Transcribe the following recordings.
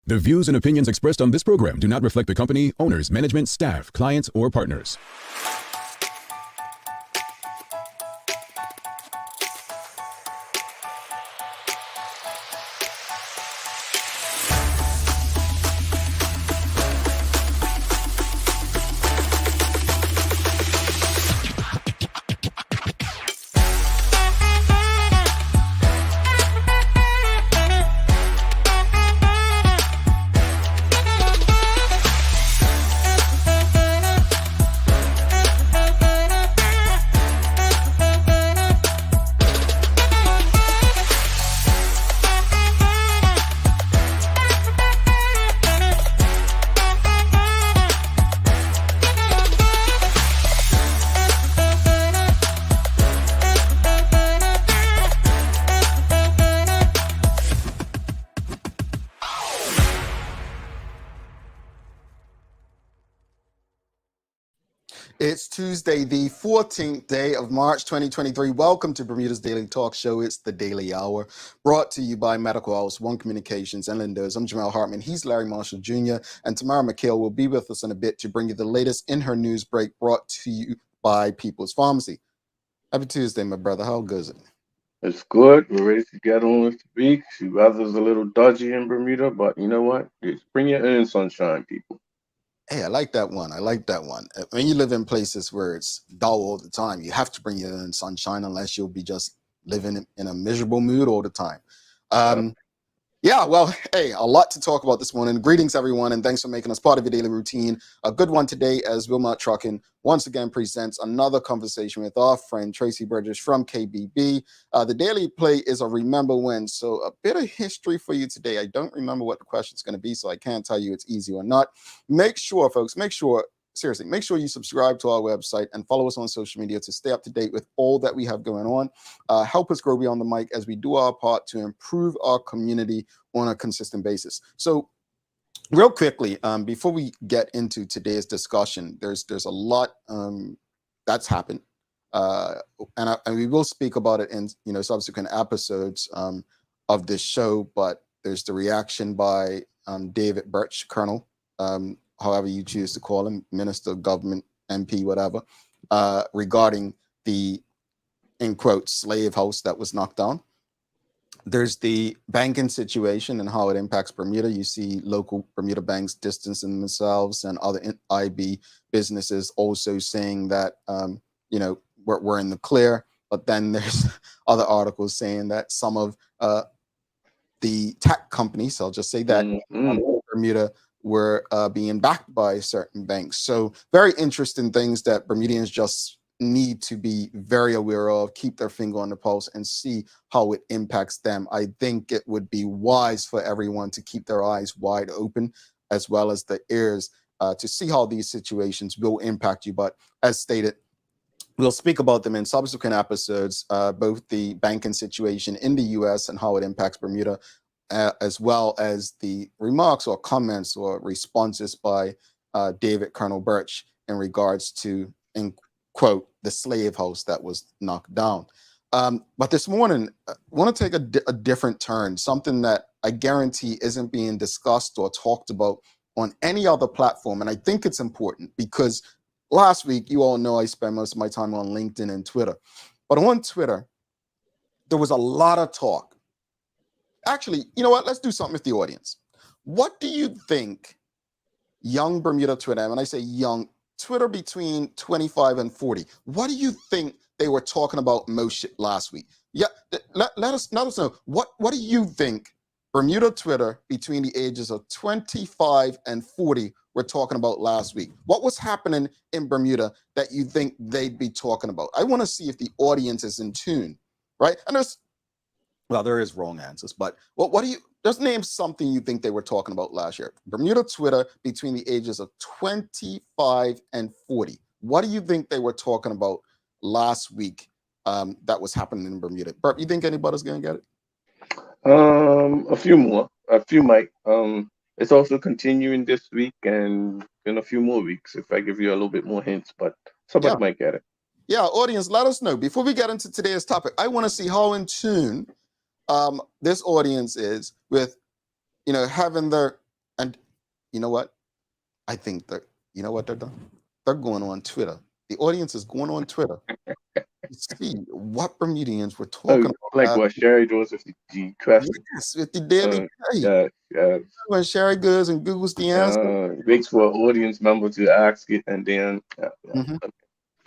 The views and opinions expressed on this program do not reflect the company, owners, management, staff, clients, or partners. It's Tuesday, the 14th day of March 2023. Welcome to Bermuda's Daily Talk Show. It's the Daily Hour, brought to you by Medical House, One Communications, and Lindos. I'm Jamal Hartman. He's Larry Marshall Jr. And Tamara McHale will be with us in a bit to bring you the latest in her news break, brought to you by People's Pharmacy. Happy Tuesday, my brother. How good is it? It's good. We're ready to get on with the week. The weather's a little dodgy in Bermuda, but you know what? Just bring your own sunshine, people. Hey, I like that one. I like that one. When you live in places where it's dull all the time, you have to bring your own sunshine, unless you'll be just living in a miserable mood all the time. Yeah, well, hey, a lot to talk about this morning. Greetings, everyone, and thanks for making us part of your daily routine. A good one today, as Wilmot Trucking once again presents another conversation with our friend Traci Burgess from KBB. The daily play is a remember when, so a bit of history for you today. I don't remember what the question is going to be, so I can't tell you it's easy or not. Make sure, folks, seriously, make sure you subscribe to our website and follow us on social media to stay up to date with all that we have going on. Help us grow beyond the mic as we do our part to improve our community on a consistent basis. So real quickly, before we get into today's discussion, there's a lot that's happened. And we will speak about it in subsequent episodes of this show, but there's the reaction by David Birch, Colonel, however you choose to call him, minister, government, MP, whatever, regarding the, in quotes, slave house that was knocked down. There's the banking situation and how it impacts Bermuda. You see local Bermuda banks distancing themselves, and other IB businesses also saying that, we're in the clear. But then there's other articles saying that some of the tech companies, I'll just say that, Bermuda, were being backed by certain banks. So very interesting things that Bermudians just need to be very aware of, keep their finger on the pulse, and see how it impacts them. I think it would be wise for everyone to keep their eyes wide open, as well as the ears, to see how these situations will impact you. But as stated, we'll speak about them in subsequent episodes, both the banking situation in the U.S. and how it impacts Bermuda, as well as the remarks or comments or responses by David Colonel Birch in regards to, in quote, the slave house that was knocked down. But this morning, I want to take a different turn, something that I guarantee isn't being discussed or talked about on any other platform. And I think it's important because last week, you all know I spent most of my time on LinkedIn and Twitter. But on Twitter, there was a lot of talk. Actually, you know what? Let's do something with the audience. What do you think young Bermuda Twitter, and when I say young, Twitter between 25 and 40, what do you think they were talking about most last week? Yeah, let us know. What do you think Bermuda Twitter between the ages of 25 and 40 were talking about last week? What was happening in Bermuda that you think they'd be talking about? I want to see if the audience is in tune, right? And there is wrong answers, but what do you, just name something you think they were talking about last year. Bermuda Twitter between the ages of 25 and 40. What do you think they were talking about last week that was happening in Bermuda? Bert, you think anybody's going to get it? A few more. A few might. It's also continuing this week and in a few more weeks, if I give you a little bit more hints, but somebody might get it. Yeah, audience, let us know. Before we get into today's topic, I want to see how in tune this audience is with, having their You know what? I think that, you know what they're doing? They're going on Twitter. The audience is going on Twitter to see what Bermudians were Oh, talking like about. what Sherry does with the question. Yes, with the Daily K. Yeah, yeah. When Sherry goes and Googles the answer. Waits for an audience member to ask it, and then Mhm.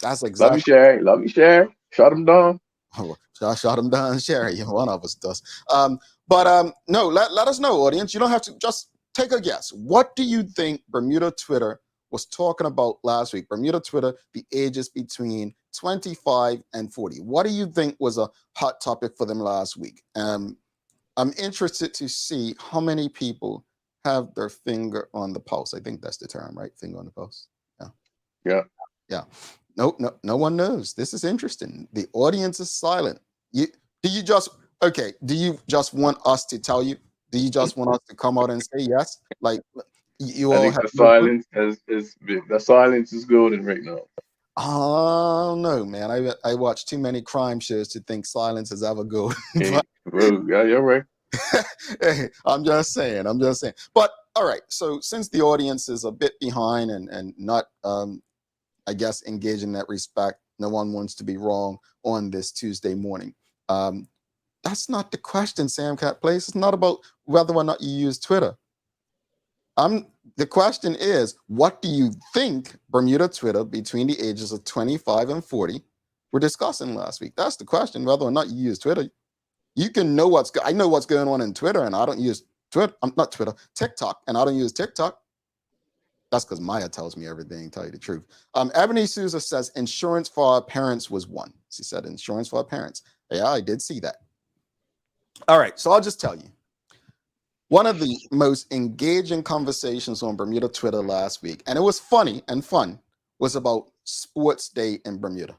That's love you, exactly. Sherry. Love you, Sherry. Shut him down. Oh, I shot him down, Sherry. One of us does. No, let us know, audience. You don't have to, just take a guess. What do you think Bermuda Twitter was talking about last week? Bermuda Twitter, the ages between 25 and 40. What do you think was a hot topic for them last week? I'm interested to see how many people have their finger on the pulse. I think that's the term, right? Finger on the pulse. Yeah. Yeah. Yeah. No one knows. This is interesting. The audience is silent. You do you just okay? Do you just want us to tell you? Do you just want us to come out and say yes? Like you I all think have the no clue? silence is the silence is golden right now. Oh no, man. I watch too many crime shows to think silence is ever good. Hey, well, yeah, you're right. Hey, I'm just saying. I'm just saying. But all right. So since the audience is a bit behind and not I guess engage in that respect. No one wants to be wrong on this Tuesday morning. Um, that's not the question, Sam Cat Place. It's not about whether or not you use Twitter. The question is, what do you think Bermuda Twitter between the ages of 25 and 40 were discussing last week? That's the question, whether or not you use Twitter. You can know I know what's going on in Twitter, and I don't use Twitter. I'm not Twitter, TikTok, and I don't use TikTok. That's because Maya tells me everything, tell you the truth. Ebony Souza says insurance for our parents was one. She said insurance for our parents. Yeah, I did see that. All right, so I'll just tell you. One of the most engaging conversations on Bermuda Twitter last week, and it was funny and fun, was about Sports Day in Bermuda.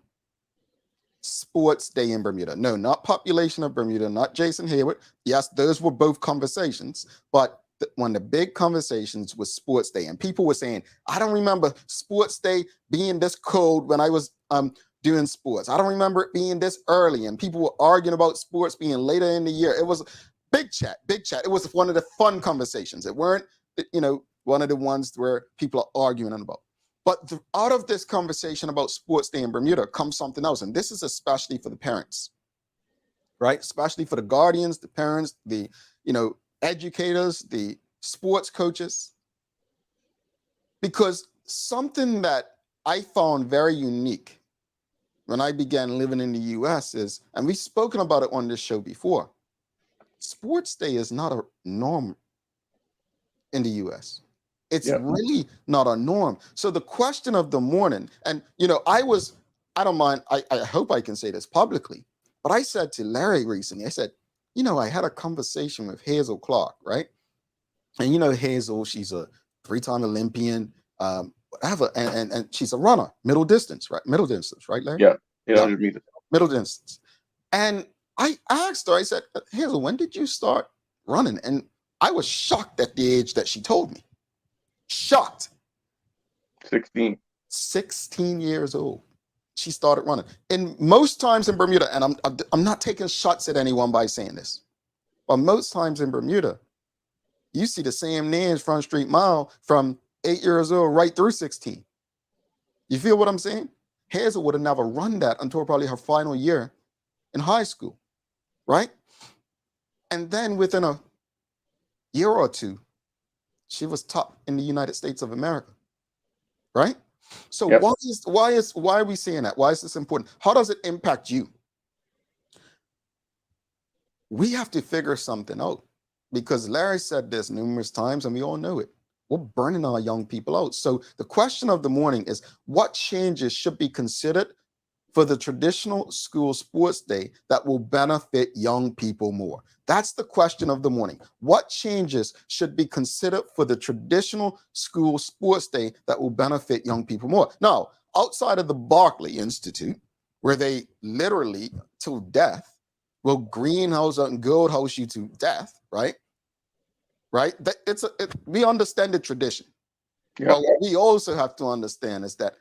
Sports Day in Bermuda. No, not population of Bermuda, not Jason Hayward. Yes, those were both conversations, but one of the big conversations was Sports Day, and people were saying, "I don't remember Sports Day being this cold when I was doing sports. I don't remember it being this early." And people were arguing about sports being later in the year. It was big chat, big chat. It was one of the fun conversations. It weren't, one of the ones where people are arguing about. But out of this conversation about Sports Day in Bermuda comes something else, and this is especially for the parents, right? Especially for the guardians, the parents, the educators, the sports coaches, because something that I found very unique when I began living in the U.S. is, and we've spoken about it on this show before, Sports Day is not a norm in the U.S. It's really not a norm. So the question of the morning, and I don't mind, I hope I can say this publicly, but I said to Larry recently, I said, I had a conversation with Hazel Clark, right? And Hazel, she's a 3-time Olympian, whatever, and she's a runner, middle distance, right? Middle distance, right, Larry? Yeah, 100 meters. Middle distance. And I asked her, I said, Hazel, when did you start running? And I was shocked at the age that she told me. Shocked. 16 years old. She started running. And most times in Bermuda, and I'm not taking shots at anyone by saying this, but most times in Bermuda, you see the same names Front Street Mile from 8 years old right through 16. You feel what I'm saying? Hazel would have never run that until probably her final year in high school, right? And then within a year or two, she was top in the United States of America, right? So why are we saying that? Why is this important? How does it impact you? We have to figure something out, because Larry said this numerous times and we all know it. We're burning our young people out. So the question of the morning is, what changes should be considered for the traditional school sports day that will benefit young people more? That's the question of the morning. What changes should be considered for the traditional school sports day that will benefit young people more? Now, outside of the Barclay Institute, where they literally till death will greenhouse and gold house you to death, right? Right? We understand the tradition. But what we also have to understand is that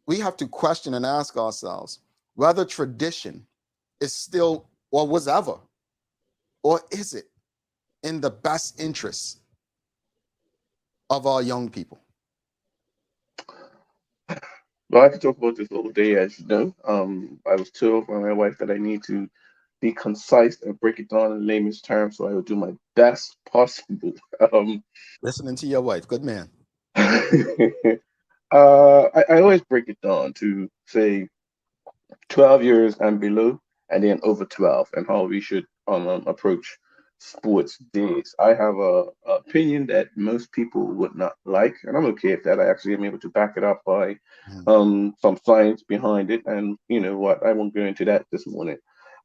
we have to question and ask ourselves whether tradition is still, or was ever, or is it in the best interest of our young people? Well, I could talk about this all day, as you know. I was told by my wife that I need to be concise and break it down in layman's terms, so I will do my best possible. Um, Listening to your wife, good man. I always break it down to say 12 years and below, and then over 12, and how we should approach sports days. I have a opinion that most people would not like, and I'm okay with that. I actually am able to back it up by Mhm. some science behind it, and you know what, I won't go into that this morning.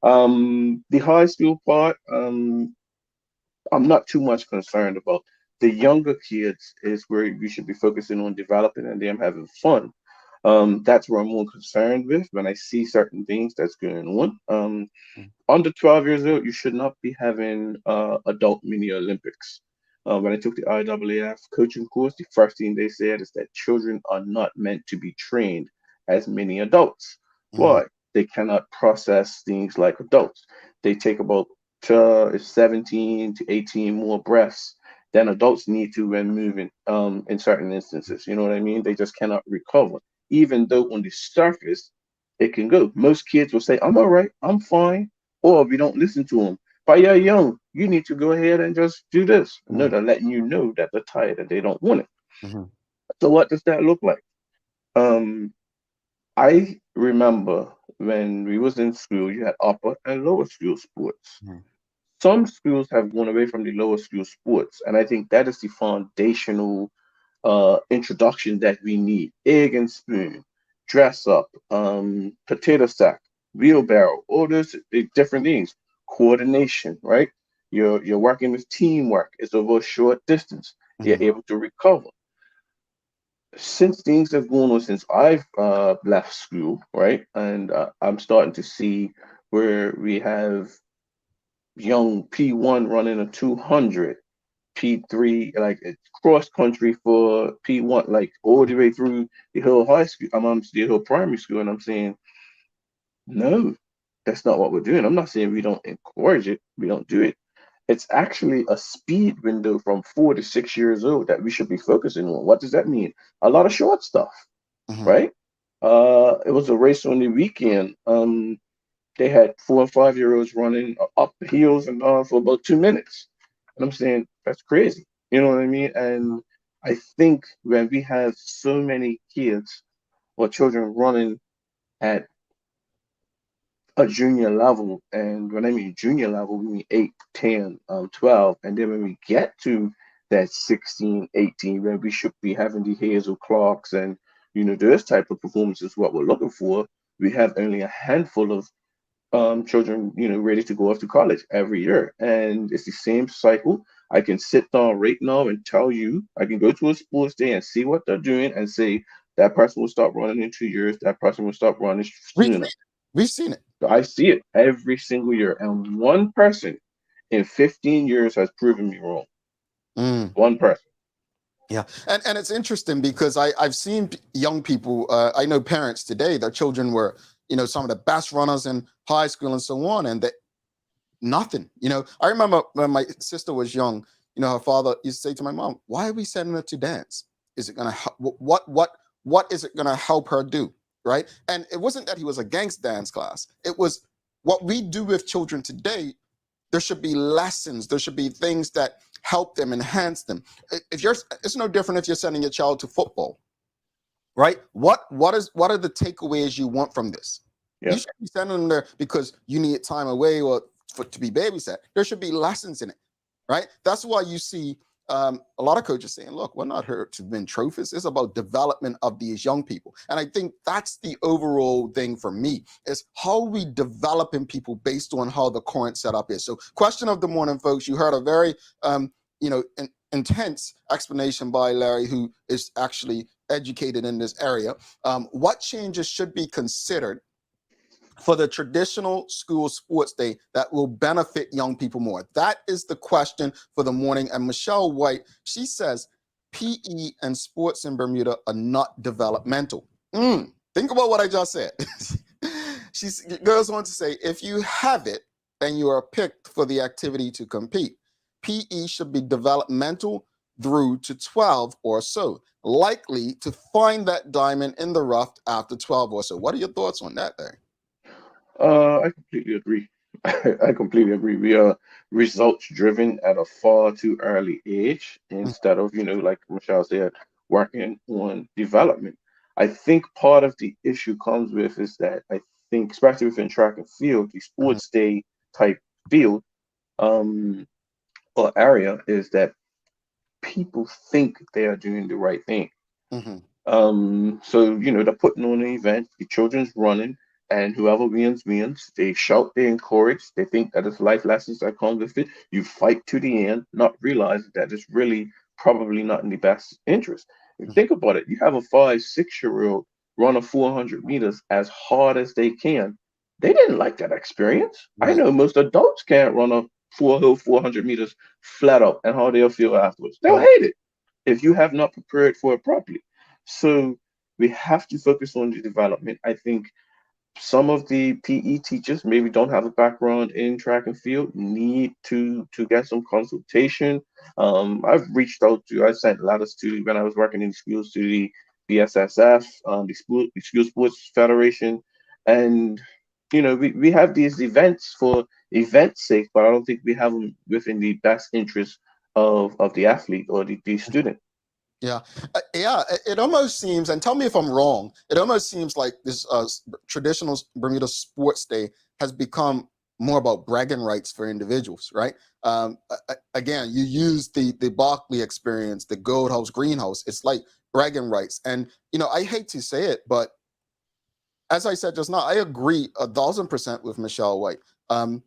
The high school part, I'm not too much concerned about. The younger kids is where you should be focusing on developing and them having fun. That's where I'm more concerned with when I see certain things that's going on. Under 12 years old, you should not be having adult mini Olympics. When I took the IAAF coaching course, the first thing they said is that children are not meant to be trained as mini adults. Mhm. Why? They cannot process things like adults. They take about 17 to 18 more breaths than adults need to when moving in certain instances. You know what I mean? They just cannot recover, even though on the surface it can go. Most kids will say, I'm all right, I'm fine, or if you don't listen to them, but you're young, you need to go ahead and just do this. No, Mhm. they're letting you know that they're tired and they don't want it. Mhm. So what does that look like? Um, I remember when we was in school, you had upper and lower school sports. Mhm. Some schools have gone away from the lower school sports, and I think that is the foundational introduction that we need. Egg and spoon, dress up, potato sack, wheelbarrow, all those different things. Coordination, right? You're working with teamwork. It's over a short distance. You're Mhm. able to recover. Since things have gone on since I've left school, right? And I'm starting to see where we have young P1 running a 200, P3, like it's cross country for P1, like all the way through the whole high school, the whole primary school. And I'm saying, no, that's not what we're doing. I'm not saying we don't encourage it, we don't do it. It's actually a speed window from 4 to 6 years old that we should be focusing on. What does that mean? A lot of short stuff, Mhm. right? It was a race on the weekend. They had 4 and 5 year olds running up the hills and down for about 2 minutes. And I'm saying, that's crazy. You know what I mean? And I think when we have so many kids or children running at a junior level, and when I mean junior level, we mean 8, 10, 12. And then when we get to that 16, 18, where we should be having the Hazel Clarks and, you know, this type of performance is what we're looking for, we have only a handful of children, you know, ready to go off to college every year. And it's the same cycle. I can sit down right now and tell you, I can go to a sports day and see what they're doing and say that person will stop running in 2 years, that person will stop running We've soon enough. we've seen it. So I see it every single year. And one person in 15 years has proven me wrong. Mm. One person. Yeah, and it's interesting because I've seen young people. I know parents today. Their children were, some of the best runners in high school and so on, and they nothing. I remember when my sister was young. Her father used to say to my mom, "Why are we sending her to dance? Is it gonna what is it gonna help her do?" Right? And it wasn't that he was against dance class. It was what we do with children today. There should be lessons. There should be things that help them, enhance them. If you're, it's no different if you're sending your child to football, right? What are the takeaways you want from this? You Yeah. should be sending them there because you need time away or to be babysat. There should be lessons in it, right? That's why you see a lot of coaches saying, "Look, we're not here to win trophies. It's about development of these young people." And I think that's the overall thing for me is how we developing people based on how the current setup is. So, question of the morning, folks. You heard a very intense explanation by Larry, who is actually educated in this area. What changes should be considered for the traditional school sports day that will benefit young people more? That is the question for the morning. And Michelle White, she says PE and sports in Bermuda are not developmental. Think about what I just said. She goes on to say, if you have it and you are picked for the activity to compete, PE should be developmental, through to 12 or so, likely to find that diamond in the rough after 12 or so. What are your thoughts on that there? I completely agree. I completely agree. We are results driven at a far too early age instead of, like Michelle said, working on development. I think part of the issue comes with is that I think, especially within track and field, the Mhm, sports day type field, um, or area, is that people think they are doing the right thing. mhm, So they're putting on an event, the children's running, and whoever wins wins. They shout, they encourage, they think that it's life lessons that come with it. You fight to the end, not realizing that it's really probably not in the best interest. If you mhm. think about it, you have a 5, 6-year-old run a 400 meters as hard as they can. They didn't like that experience. I Right. know most adults can't run a 400 meters flat out and how they'll feel afterwards. They'll Right. hate it if you have not prepared for it properly. So we have to focus on the development. I think some of the PE teachers maybe don't have a background in track and field, need to get some consultation. I sent letters to when I was working in schools to the BSSF, the School Sports Federation, and we have these events for events' sake, but I don't think we have them within the best interest of the athlete or the student. Yeah, yeah. It almost seems, and tell me if I'm wrong. It almost seems like this traditional Bermuda sports day has become more about bragging rights for individuals, right? Again, you use the Barkley experience, the Gold House, Greenhouse. It's like bragging rights, and I hate to say it, but as I said just now, I agree 1,000% with Michelle White. Um,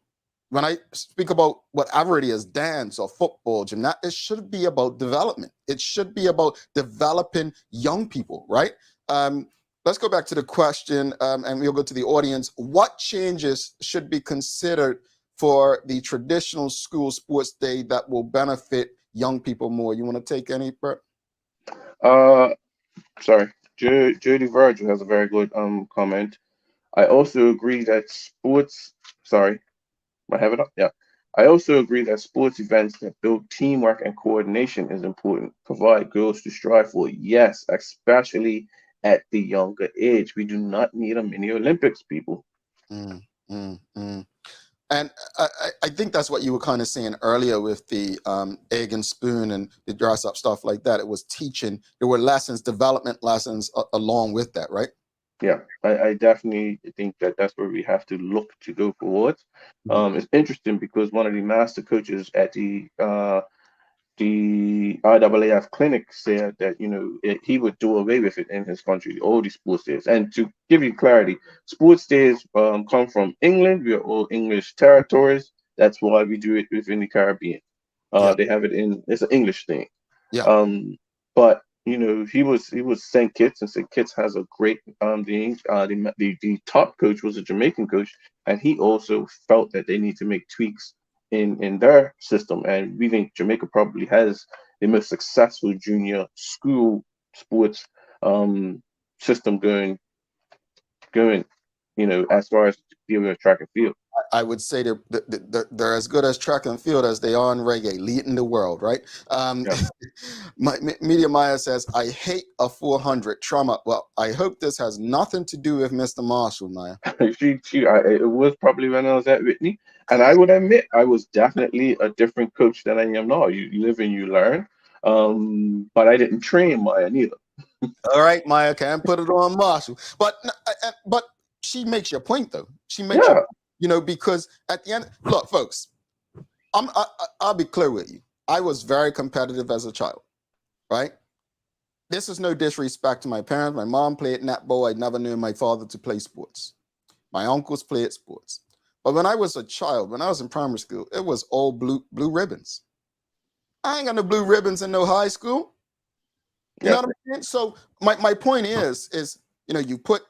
when I speak about whatever it is, dance or football, gymnastics, it should be about development. It should be about developing young people, right? Um, let's go back to the question, and we'll go to the audience. What changes should be considered for the traditional school sports day that will benefit young people more? You want to take any, Bert? Uh, Sorry, Judy Virgil has a very good comment. I also agree that sports. Sorry, I have it up. Yeah, I also agree that sports events that build teamwork and coordination is important. Provide girls to strive for. Yes, especially at the younger age. We do not need a mini Olympics, people. Mm, mm. And I think that's what you were kind of saying earlier with the egg and spoon and the dress up stuff like that. It was teaching. There were lessons, development lessons along with that, right? Yeah, I definitely think that that's where we have to look to go forward. Mhm. It's interesting because one of the master coaches at the IAAF clinic said that he would do away with it in his country, all these sports days. And to give you clarity, sports days come from England. We are all English territories. That's why we do it within the Caribbean. Yeah, They have it in it's an English thing. yeah. But he was St. Kitts, and St. Kitts has a great the top coach was a Jamaican coach, and he also felt that they need to make tweaks in their system. And we think Jamaica probably has the most successful junior school sports system going, as far as dealing with track and field. I would say they're as good as track and field as they are in reggae, leading the world, right? Um, Yeah. Media Maya says, I hate a 400 trauma. Well, I hope this has nothing to do with Mr. Marshall, Maya. It was probably when I was at Whitney, and I would admit I was definitely a different coach than I am now. You live and you learn, but I didn't train Maya neither. All right, Maya, can't put it on Marshall. But she makes your point, though. She makes your, Yeah, because at the end, look, folks, I'll be clear with you. I was very competitive as a child, right? This is no disrespect to my parents. My mom played netball. I never knew my father to play sports. My uncles played sports. But when I was a child, when I was in primary school, it was all blue ribbons. I ain't got no blue ribbons in no high school. You know yeah, what I'm saying? So my point is, you put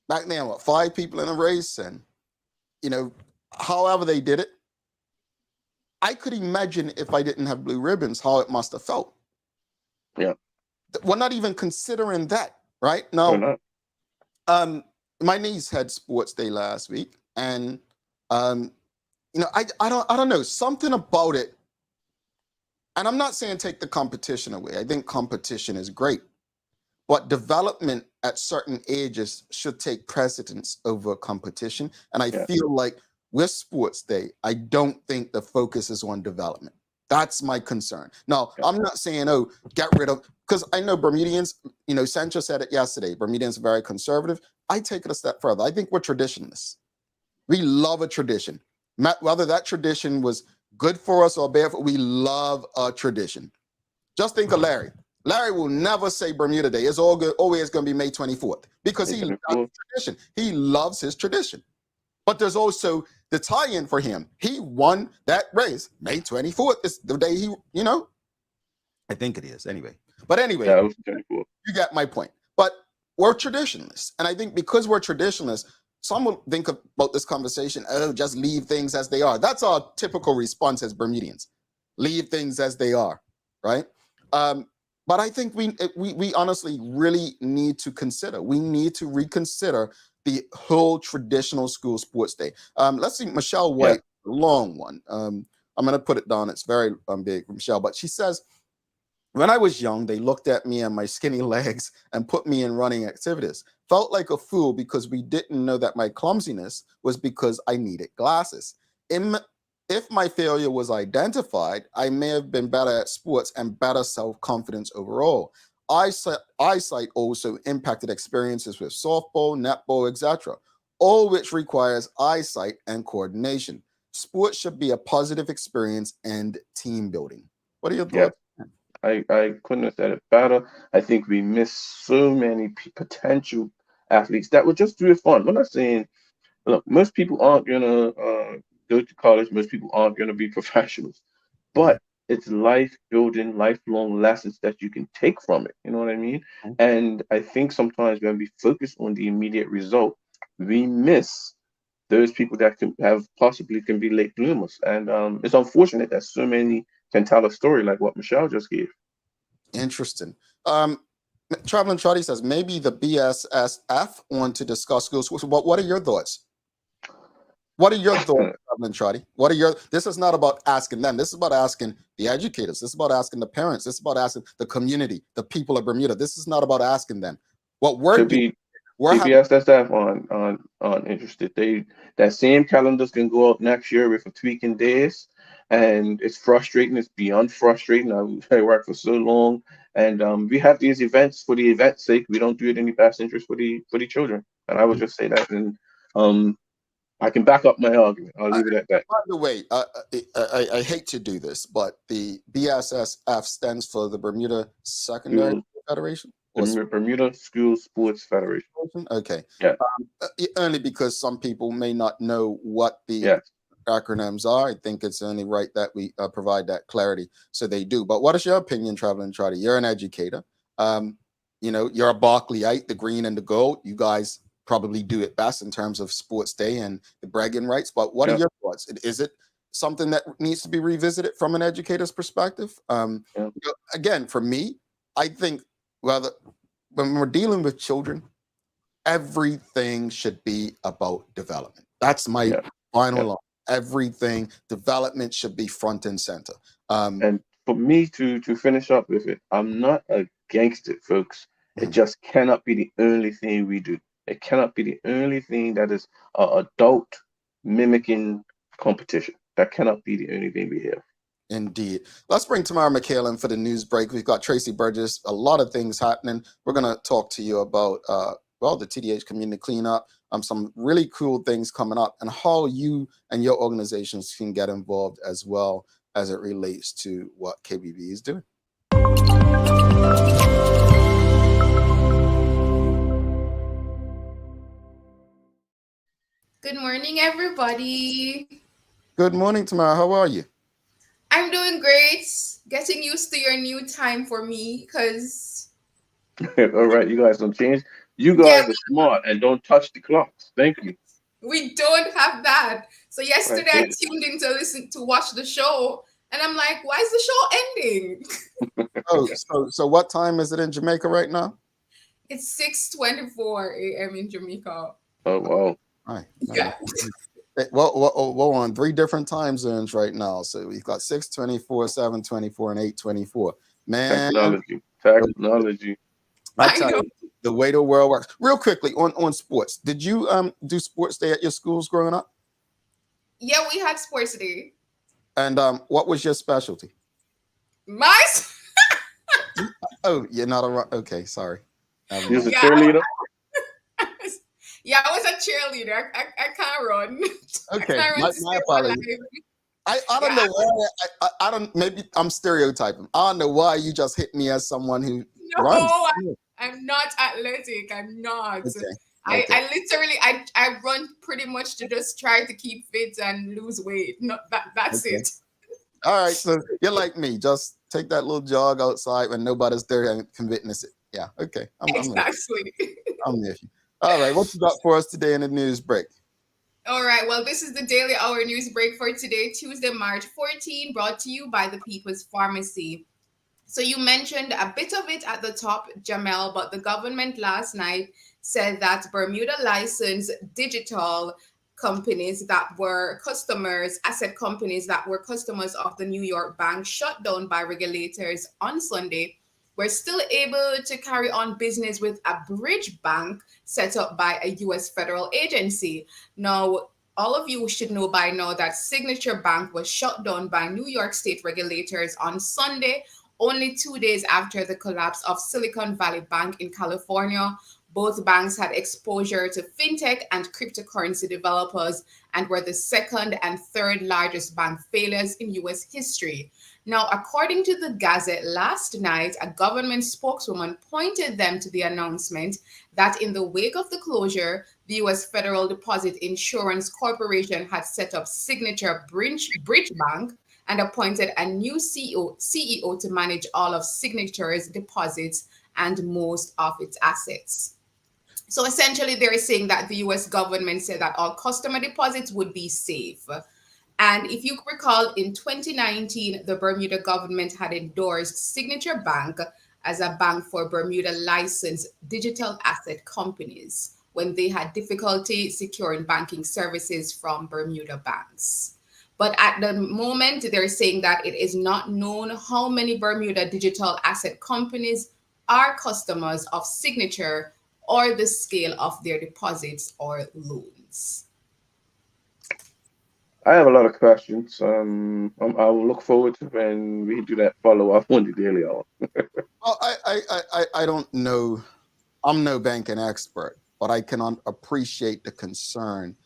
back then what 5 people in a race, and you know, however they did it, I could imagine if I didn't have blue ribbons, how it must have felt. yeah. We're not even considering that, right? Why Now, not? um, my niece had sports day last week, and um, I don't know, something about it And I'm not saying take the competition away. I think competition is great. But development at certain ages should take precedence over competition. And I Yeah, feel like with Sports Day, I don't think the focus is on development. That's my concern. Now, yeah, I'm not saying, oh, get rid of, because I know Bermudians, Sancho said it yesterday, Bermudians are very conservative. I take it a step further. I think we're traditionalists. We love a tradition. Whether that tradition was good for us or bad for, we love a tradition. Just think of Larry. Larry will never say Bermuda Day. It's all good, always going to be May 24th because he loves 24. tradition. He loves his tradition. But there's also the tie-in for him. He won that race. May 24th is the day I think it is anyway. But anyway, Yeah, it was 24. you get my point. But we're traditionalists. And I think because we're traditionalists, some will think about this conversation, oh, just leave things as they are. That's our typical response as Bermudians. Leave things as they are, right? But I think we honestly really need to consider. We need to reconsider the whole traditional school sports day. Let's see, Michelle Yeah, White, long one. I'm going to put it down. It's very big, Michelle. But she says, when I was young, they looked at me and my skinny legs and put me in running activities. Felt like a fool because we didn't know that my clumsiness was because I needed glasses. If my failure was identified, I may have been better at sports and better self-confidence overall. Eyesight also impacted experiences with softball, netball, etc., all which requires eyesight and coordination. Sports should be a positive experience and team building. What are your yeah. thoughts? I couldn't have said it better. I think we miss so many potential athletes that would just do it fun. We're not saying, look, most people aren't gonna go to college. Most people aren't gonna be professionals, Mhm. but it's life building, lifelong lessons that you can take from it. You know what I mean? And I think sometimes when we focus on the immediate result, we miss those people that can have possibly can be late bloomers. And it's unfortunate that so many can tell a story like what Michelle just gave. Interesting. Um, Traveling Trotty says maybe the BSSF want to discuss schools. What are your thoughts? What are your thoughts, Traveling Trotty? What are your? This is not about asking them. This is about asking the educators. This is about asking the parents. This is about asking the community, the people of Bermuda. This is not about asking them. What we're To doing, be we're having. TBSSF on interested. They that same calendars can go out next year with a tweaking days, and it's frustrating. It's beyond frustrating. I worked for so long, and we have these events for the event's sake. We don't do it in the best interest for the children. And I would just say that, and um, I can back up my argument. I'll leave it at that. By the way, I hate to do this, but the BSSF stands for the Bermuda Secondary School, Federation or Bermuda School Sports Federation. Okay. Yeah, Only because some people may not know what the yes. acronyms are. I think it's only right that we provide that clarity so they do. But what is your opinion, Traveling Trotter? You're an educator. Um, you're a Barclayite, the green and the gold. You guys probably do it best in terms of sports day and the bragging rights. But what are Yeah, your thoughts? Is it something that needs to be revisited from an educator's perspective? yeah, Again, for me, I think well, when we're dealing with children, everything should be about development. That's my yeah, final yeah. line. Everything development should be front and center. Um, And for me to finish up with it, I'm not against it, folks. It mhm. just cannot be the only thing we do. It cannot be the only thing that is adult mimicking competition. That cannot be the only thing we have. Indeed. Let's bring Tamara McHale in for the news break. We've got Tracy Burgess, a lot of things happening. We're going to talk to you about, the TDH community cleanup, some really cool things coming up, and how you and your organizations can get involved as well as it relates to what KBB is doing. Good morning, everybody. Good morning, Tamara. How are you? I'm doing great. Getting used to your new time for me because, All right, you guys don't change. You yeah, guys are smart and don't touch the clocks. Thank you. we don't have that. So, Right yesterday I there. tuned in to watch the show, and I'm like, why is the show ending? Oh, so what time is it in Jamaica right now? It's 6:24 a.m. in Jamaica. Oh wow. Hi. Yeah. Well, on 3 different time zones right now. So we've got 6:24, 7:24, and 8:24. Man, Technology. I I tell know. you, the way the world works. Real quickly on sports. Did you do sports day at your schools growing up? Yeah, we had sports day. And what was your specialty? My Oh, you're not a okay. Sorry, never He was mind. a yeah, cheerleader. yeah, I was a cheerleader. I can't run. I Okay, can't run to my stay apologies. alive. I Yeah, don't know why I don't. Maybe I'm stereotyping. I don't know why you just hit me as someone who no, runs. Yeah. I'm not athletic. I'm not. Okay, I, okay, I literally I run pretty much to just try to keep fit and lose weight. Not that's okay. it. All right, so you're like me. Just take that little jog outside when nobody's there and can witness it. Yeah, okay. I'm with you. Exactly. I'm with you. All right, what you got for us today in the news break? All right. Well, this is the Daily Hour news break for today, Tuesday, March 14, brought to you by the People's Pharmacy. So you mentioned a bit of it at the top, Jamel, but the government last night said that Bermuda licensed digital companies that were customers, asset companies that were customers of the New York bank shut down by regulators on Sunday were still able to carry on business with a bridge bank set up by a US federal agency. Now, all of you should know by now that Signature Bank was shut down by New York state regulators on Sunday, only 2 days after the collapse of Silicon Valley Bank in California. Both banks had exposure to fintech and cryptocurrency developers and were the second and third largest bank failures in US history. Now, according to the Gazette last night, a government spokeswoman pointed them to the announcement that in the wake of the closure, the US Federal Deposit Insurance Corporation had set up Signature Bridge Bank and appointed a new CEO to manage all of Signature's deposits and most of its assets. So essentially, they're saying that the US government said that all customer deposits would be safe. And if you recall, in 2019, the Bermuda government had endorsed Signature Bank as a bank for Bermuda licensed digital asset companies when they had difficulty securing banking services from Bermuda banks. But at the moment, they're saying that it is not known how many Bermuda digital asset companies are customers of Signature or the scale of their deposits or loans. I have a lot of questions. I will look forward to when we do that follow up on the Daily Hour. Well, I don't know. I'm no banking expert, but I can appreciate the concern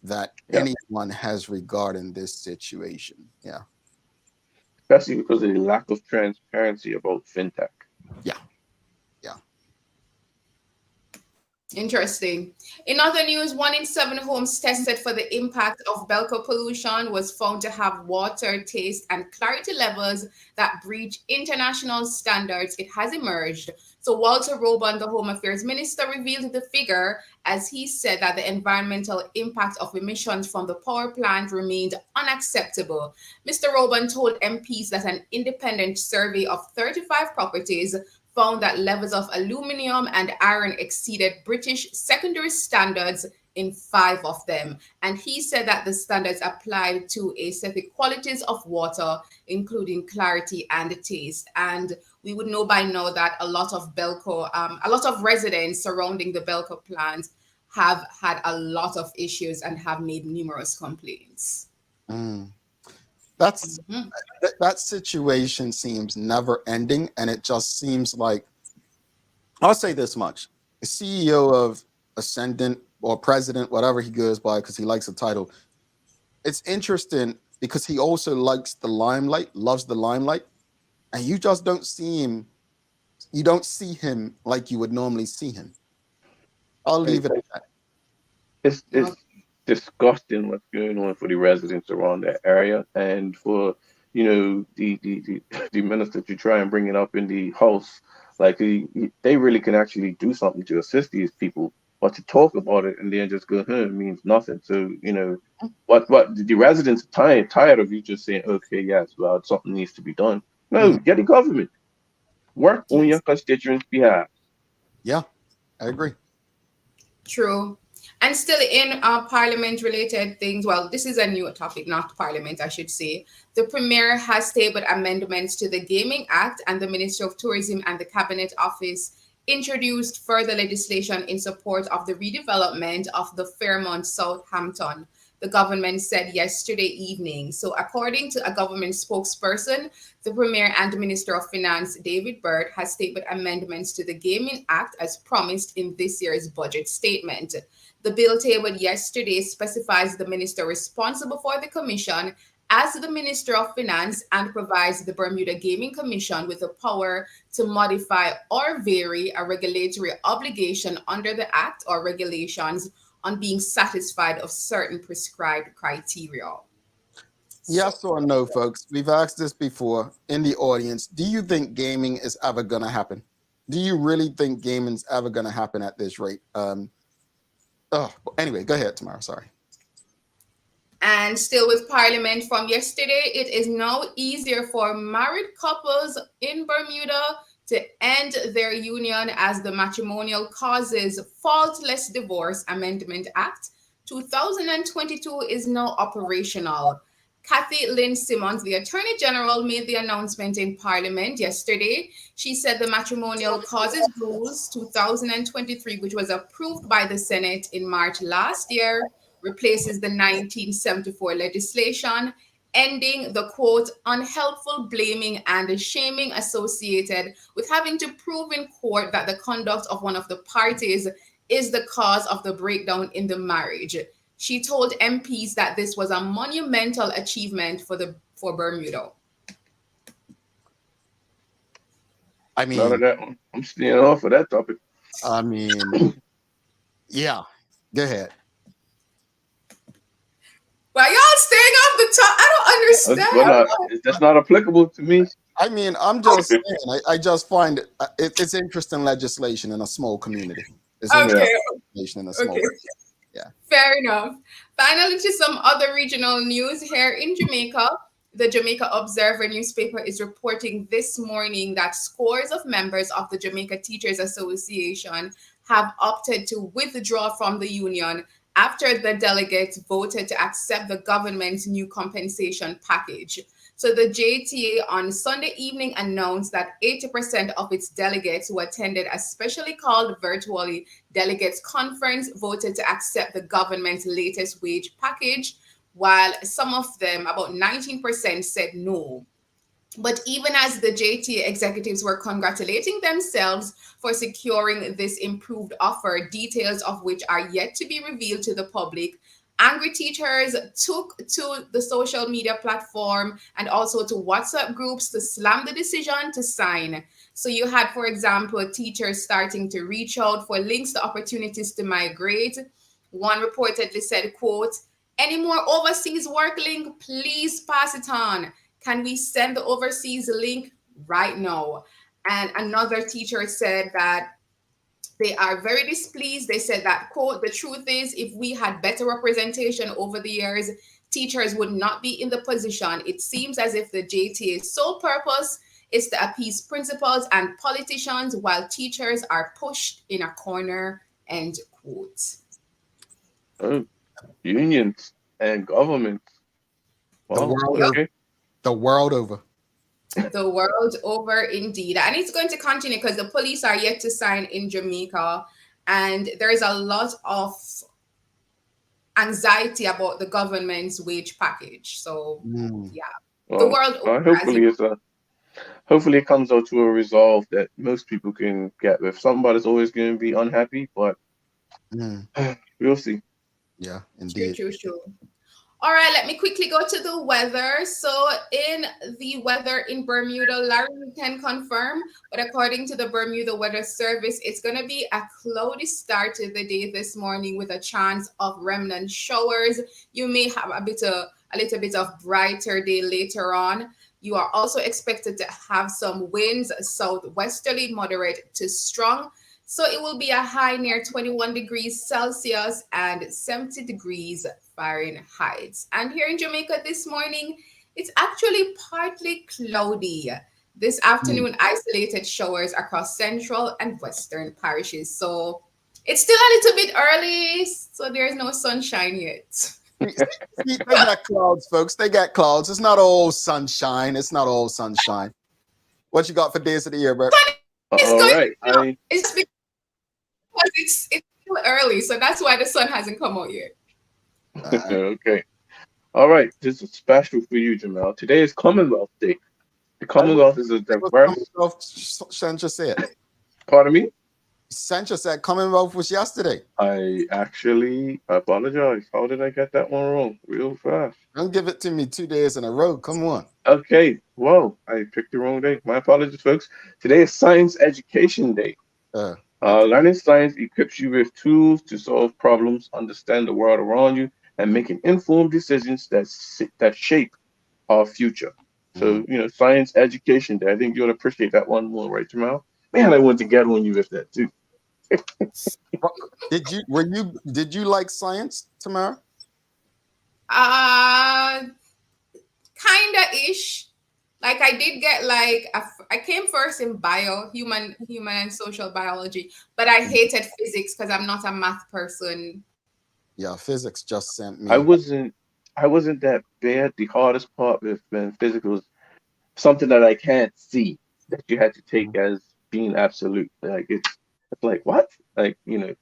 that Yeah, anyone has regarding this situation. Yeah, especially because of the lack of transparency about fintech. yeah, yeah. Interesting. In other news, 1 in 7 homes tested for the impact of Belco pollution was found to have water, taste, and clarity levels that breach international standards. It has emerged. So Walter Roban, the Home Affairs Minister, revealed the figure as he said that the environmental impact of emissions from the power plant remained unacceptable. Mr. Roban told MPs that an independent survey of 35 properties found that levels of aluminum and iron exceeded British secondary standards in 5 of them. And he said that the standards applied to aesthetic qualities of water, including clarity and taste. And we would know by now that a lot of residents surrounding the Belco plant have had a lot of issues and have made numerous complaints. Mm. That's Mhm. that situation seems never ending, and it just seems like I'll say this much: the CEO of Ascendant or President, whatever he goes by, because he likes the title. It's interesting because he also likes the limelight, loves the limelight, and you just don't see him. You don't see him like you would normally see him. I'll It, leave it at that. Well, it's disgusting what's going on for the residents around that area, and for the minister to try and bring it up in the house, like they really can actually do something to assist these people, but to talk about it and then just go, huh, means nothing. So what the residents are tired of you just saying, okay, yes, well, something needs to be done. No, Mhm. get the government work on your yes. constituents' behalf. Yeah, I agree. True. And And still in parliament-related things, well, this is a new topic, not parliament, I should say. The Premier has tabled amendments to the Gaming Act, and the Minister of Tourism and the Cabinet Office introduced further legislation in support of the redevelopment of the Fairmont Southampton, the government said yesterday evening. So according to a government spokesperson, the Premier and the Minister of Finance, David Byrd, has tabled amendments to the Gaming Act as promised in this year's budget statement. The bill tabled yesterday specifies the minister responsible for the commission as the Minister of Finance and provides the Bermuda Gaming Commission with the power to modify or vary a regulatory obligation under the Act or regulations on being satisfied of certain prescribed criteria. Yes or no, folks? We've asked this before in the audience. Do you think gaming is ever going to happen? Do you really think gaming's ever going to happen at this rate? Anyway, go ahead, Tamara. Sorry. And still with Parliament from yesterday, it is now easier for married couples in Bermuda to end their union as the Matrimonial Causes Faultless Divorce Amendment Act 2022 is now operational. Kathy Lynn Simmons, the Attorney General, made the announcement in Parliament yesterday. She said the Matrimonial Causes Rules 2023, which was approved by the Senate in March last year, replaces the 1974 legislation, ending the, quote, unhelpful blaming and shaming associated with having to prove in court that the conduct of one of the parties is the cause of the breakdown in the marriage. She told MPs that this was a monumental achievement for Bermuda. I mean, None of that one. I'm staying off of that topic. I mean, yeah. Go ahead. Well, y'all staying off the top. I don't understand. That's not applicable to me. I mean, I'm just saying. I just find it's interesting legislation in a small community. It's interesting legislation in a small community. Yeah. Fair enough. Finally, to some other regional news here in Jamaica. The Jamaica Observer newspaper is reporting this morning that scores of members of the Jamaica Teachers Association have opted to withdraw from the union after the delegates voted to accept the government's new compensation package. So the JTA on Sunday evening announced that 80% of its delegates who attended a specially called virtually delegates conference voted to accept the government's latest wage package, while some of them, about 19%, said no. But even as the JTA executives were congratulating themselves for securing this improved offer, details of which are yet to be revealed to the public, angry teachers took to the social media platform and also to WhatsApp groups to slam the decision to sign. So you had, for example, teachers starting to reach out for links to opportunities to migrate. One reportedly said, quote, "Any more overseas work link, please pass it on. Can we send the overseas link right now?" And another teacher said that they are very displeased. They said that, quote, "The truth is, if we had better representation over the years, teachers would not be in the position. It seems as if the JTA's sole purpose is to appease principals and politicians while teachers are pushed in a corner," end quote. Unions and governments. Wow, the world over. The world over, indeed. And it's going to continue because the police are yet to sign in Jamaica. And there is a lot of anxiety about the government's wage package. So, yeah. Well, the world over. Hopefully it comes out to a resolve that most people can get with. Somebody's always going to be unhappy, but we'll see. Yeah, indeed. True. All right, let me quickly go to the weather. So in the weather in Bermuda, Larry, we can confirm, but according to the Bermuda Weather Service, it's going to be a cloudy start to the day this morning with a chance of remnant showers. You may have a little bit of brighter day later on. You are also expected to have some winds, southwesterly, moderate to strong. So it will be a high near 21 degrees Celsius and 70 degrees Fahrenheit. And here in Jamaica this morning, it's actually partly cloudy. This afternoon, isolated showers across central and western parishes. So It's still a little bit early, so there's no sunshine yet. See, they got clouds, folks. They got clouds. It's not all sunshine. It's not all sunshine. What you got for days of the year, Bert? It's All going right. to come. It's just because it's still early, so that's why the sun hasn't come out yet. Okay. All right. This is special for you, Jamel. Today is Commonwealth Day. The Commonwealth is a diverse. Sancha said. Pardon me? Sancha said Commonwealth was yesterday. I apologize. How did I get that one wrong? Real fast. Don't give it to me 2 days in a row. Come on. Okay. Whoa. I picked the wrong day. My apologies, folks. Today is Science Education Day. Okay. Learning science equips you with tools to solve problems, understand the world around you, and making informed decisions that shape our future. So, Science Education Day. I think you'll appreciate that one more, right, Jamal? Man, I want to get on you with that too. Did you like science, Tamara? Kinda ish. Like I did get I came first in human and social biology, but I hated physics because I'm not a math person. Yeah, physics just sent me. I wasn't that bad. The hardest part with physics was something that I can't see that you had to take as being absolute. Like it's like what? Like,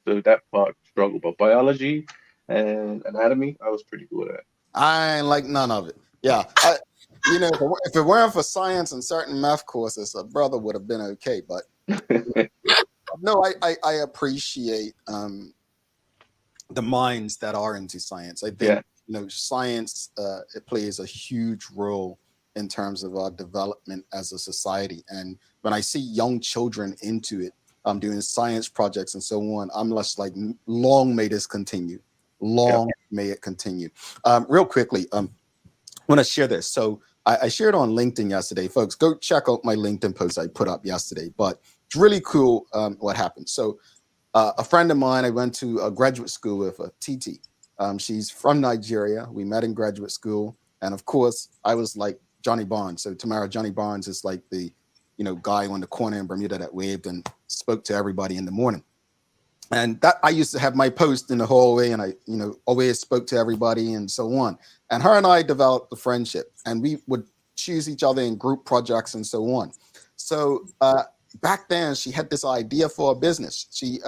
so that part struggle. But biology and anatomy, I was pretty good at. I ain't like none of it. Yeah. If it weren't for science and certain math courses, a brother would have been okay. But no, I appreciate the minds that are into science. I think science it plays a huge role in terms of our development as a society. And when I see young children into it, doing science projects and so on, I'm just like, long may this continue. Long may it continue. Real quickly, I want to share this. So I shared on LinkedIn yesterday. Folks, go check out my LinkedIn post I put up yesterday. But it's really cool what happened. So a friend of mine, I went to a graduate school with a TT. She's from Nigeria. We met in graduate school. And of course, I was like Johnny Barnes. So Tamara, Johnny Barnes is like the guy on the corner in Bermuda that waved and spoke to everybody in the morning. And that I used to have my post in the hallway, and I, always spoke to everybody and so on. And her and I developed a friendship, and we would choose each other in group projects and so on. So back then, she had this idea for a business. She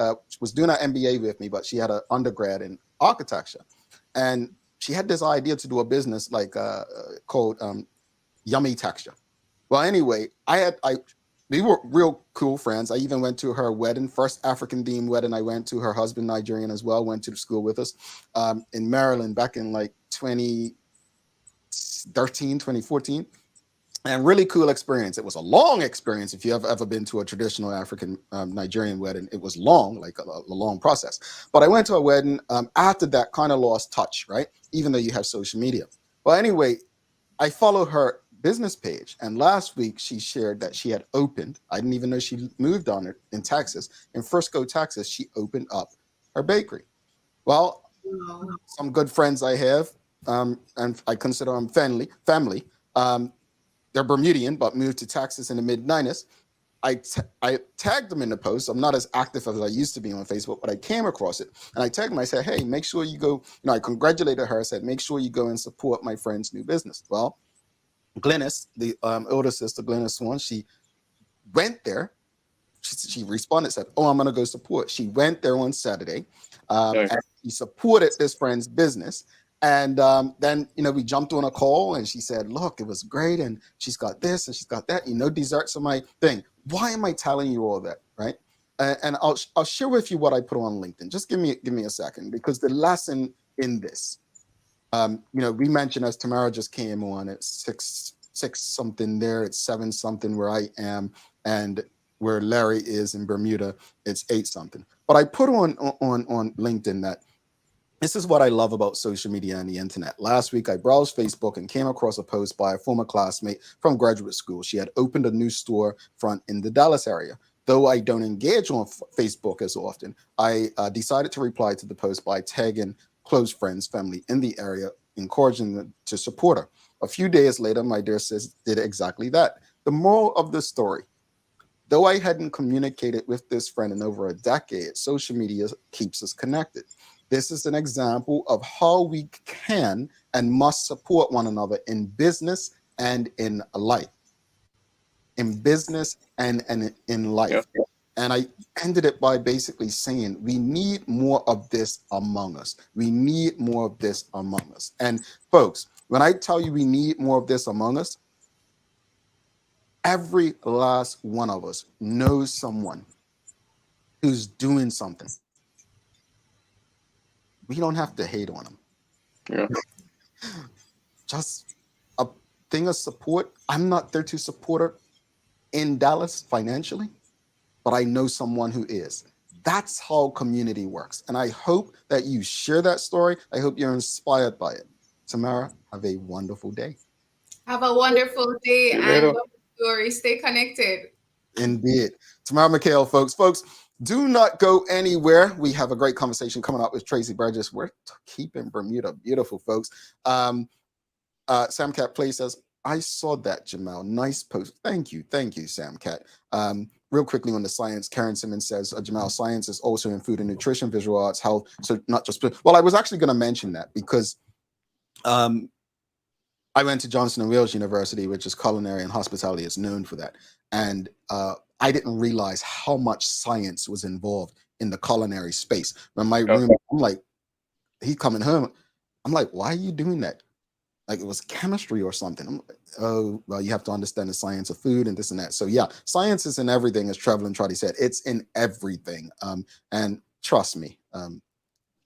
was doing her MBA with me, but she had an undergrad in architecture, and she had this idea to do a business called Yummy Texture. Well, anyway, we were real cool friends. I even went to her wedding, first African themed wedding I went to. Her husband, Nigerian as well, went to the school with us in Maryland back in 2013, 2014. And really cool experience. It was a long experience. If you have ever been to a traditional African Nigerian wedding, it was long, like a long process. But I went to a wedding. After that, kind of lost touch, right? Even though you have social media. Well, anyway, I follow her business page, and last week she shared that she had opened, I didn't even know she moved on it in Texas, in Frisco, Texas. She opened up her bakery. Well, some good friends I have, and I consider them family. They're Bermudian, but moved to Texas in the mid-90s. I tagged them in the post. I'm not as active as I used to be on Facebook, but I came across it, and I tagged them. I said, hey, make sure you go, I congratulated her. I said, make sure you go and support my friend's new business. Well, Glennis, the older sister, Glennis Swan, she went there. She responded, said, oh, I'm going to go support. She went there on Saturday, and she supported this friend's business. And then, we jumped on a call, and she said, look, it was great. And she's got this and she's got that. Desserts are my thing. Why am I telling you all that, right? And I'll share with you what I put on LinkedIn. Just give me a second, because the lesson in this, we mentioned, as Tamara just came on, it's six something there, it's 7 something where I am, and where Larry is in Bermuda, it's 8 something. But I put on LinkedIn that this is what I love about social media and the internet. Last week, I browsed Facebook and came across a post by a former classmate from graduate school. She had opened a new store front in the Dallas area. Though I don't engage on Facebook as often, I decided to reply to the post by tagging close friends, family in the area, encouraging them to support her. A few days later, my dear sis did exactly that. The moral of the story, Though I hadn't communicated with this friend in over a decade, social media keeps us connected. This is an example of how we can and must support one another in business and in life. In business and in life. Yeah. And I ended it by basically saying we need more of this among us. We need more of this among us. And folks, when I tell you we need more of this among us, every last one of us knows someone who's doing something. We don't have to hate on them. Yeah. Just a thing of support. I'm not there to support her in Dallas financially, but I know someone who is. That's how community works. And I hope that you share that story. I hope you're inspired by it. Tamara, have a wonderful day. Have a wonderful day See you and later. love the story. Stay connected. Indeed. Tamara McHale, folks. Folks, do not go anywhere. We have a great conversation coming up with Traci Burgess. We're keeping Bermuda beautiful, folks. Sam Cat Play says, I saw that, Jamel. Nice post. Thank you, Sam Cat. Real quickly on the science, Karen Simmons says, Jamel, science is also in food and nutrition, visual arts, health. So not just, well, I was actually going to mention that because I went to Johnson & Wales University, which is culinary and hospitality is known for that. And I didn't realize how much science was involved in the culinary space. When my room, I'm like, he coming home. I'm like, why are you doing that? Like it was chemistry or something. I'm like, oh, well, you have to understand the science of food and this and that. So yeah, science is in everything, as Trevor and Trotty said. It's in everything. And trust me,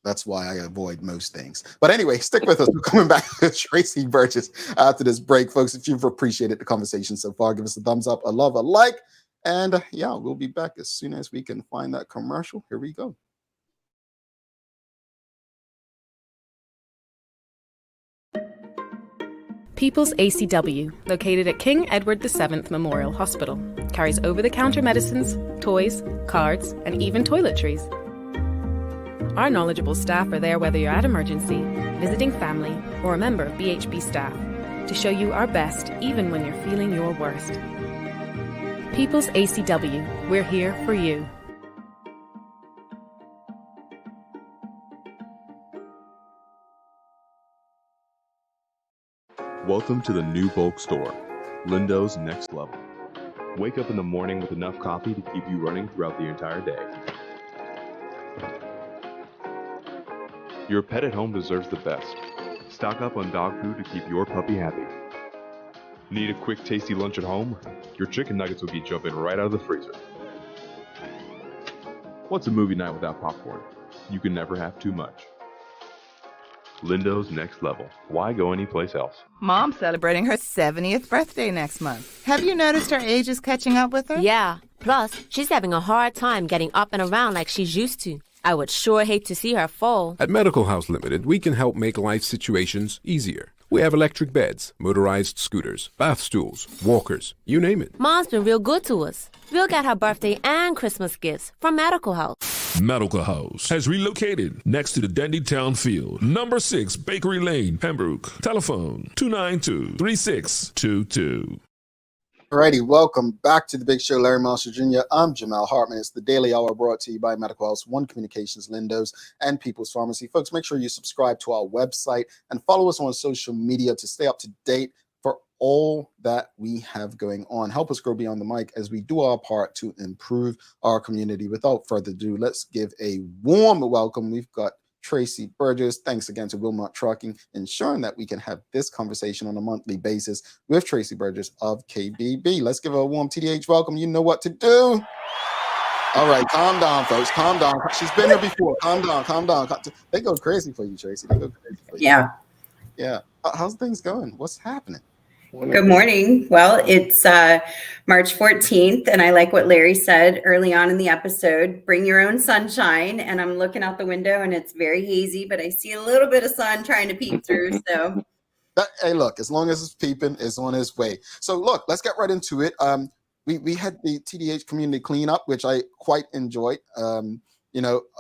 that's why I avoid most things. But anyway, stick with us. We're coming back to Traci Burgess after this break. Folks, if you've appreciated the conversation so far, give us a thumbs up, a love, a like. And yeah, we'll be back as soon as we can find that commercial. Here we go. People's ACW, located at King Edward VII Memorial Hospital, carries over-the-counter medicines, toys, cards, and even toiletries. Our knowledgeable staff are there whether you're at emergency, visiting family, or a member of BHB staff, to show you our best even when you're feeling your worst. People's ACW, we're here for you. Welcome to the new bulk store, Lindo's Next Level. Wake up in the morning with enough coffee to keep you running throughout the entire day. Your pet at home deserves the best. Stock up on dog food to keep your puppy happy. Need a quick, tasty lunch at home? Your chicken nuggets will be jumping right out of the freezer. What's a movie night without popcorn? You can never have too much. Lindo's Next Level. Why go anyplace else? Mom's celebrating her 70th birthday next month. Have you noticed her age is catching up with her? Yeah. Plus, she's having a hard time getting up and around like she's used to. I would sure hate to see her fall. At Medical House Limited, we can help make life situations easier. We have electric beds, motorized scooters, bath stools, walkers, you name it. Mom's been real good to us. We'll get her birthday and Christmas gifts from Medical House. Medical House has relocated next to the Dandytown Field, number 6 Bakery Lane, Pembroke. Telephone 292-3622. Alrighty, welcome back to the Big Show. Larry Marshall Jr. I'm Jamel Hartman. It's the Daily Hour brought to you by Medical House, One Communications, Lindo's, and People's Pharmacy. Folks, make sure you subscribe to our website and follow us on social media to stay up to date for all that we have going on. Help us grow beyond the mic as we do our part to improve our community. Without further ado, let's give a warm welcome. We've got Traci Burgess. Thanks again to Wilmot Trucking, ensuring that we can have this conversation on a monthly basis with Traci Burgess of KBB. Let's give her a warm TDH welcome. You know what to do. All right, calm down, folks. Calm down. She's been here before. Calm down. They go crazy for you, Traci. They go crazy for you. Yeah. Yeah. How's things going? What's happening? Good morning. Well, it's March 14th, and I like what Larry said early on in the episode, bring your own sunshine. And I'm looking out the window, and it's very hazy, but I see a little bit of sun trying to peek through. So, hey, look, as long as it's peeping, it's on its way. So, look, let's get right into it. We had the TDH community cleanup, which I quite enjoyed.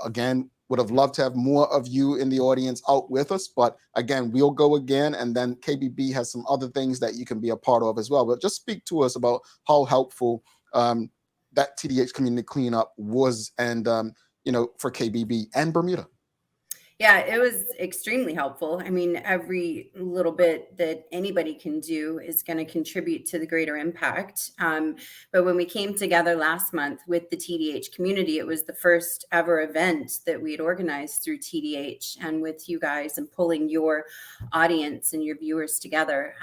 Again, would have loved to have more of you in the audience out with us. But again, we'll go again. And then KBB has some other things that you can be a part of as well. But just speak to us about how helpful that TDH community cleanup was, and for KBB and Bermuda? Yeah, it was extremely helpful. I mean, every little bit that anybody can do is going to contribute to the greater impact. But when we came together last month with the TDH community, it was the first ever event that we had organized through TDH and with you guys and pulling your audience and your viewers together.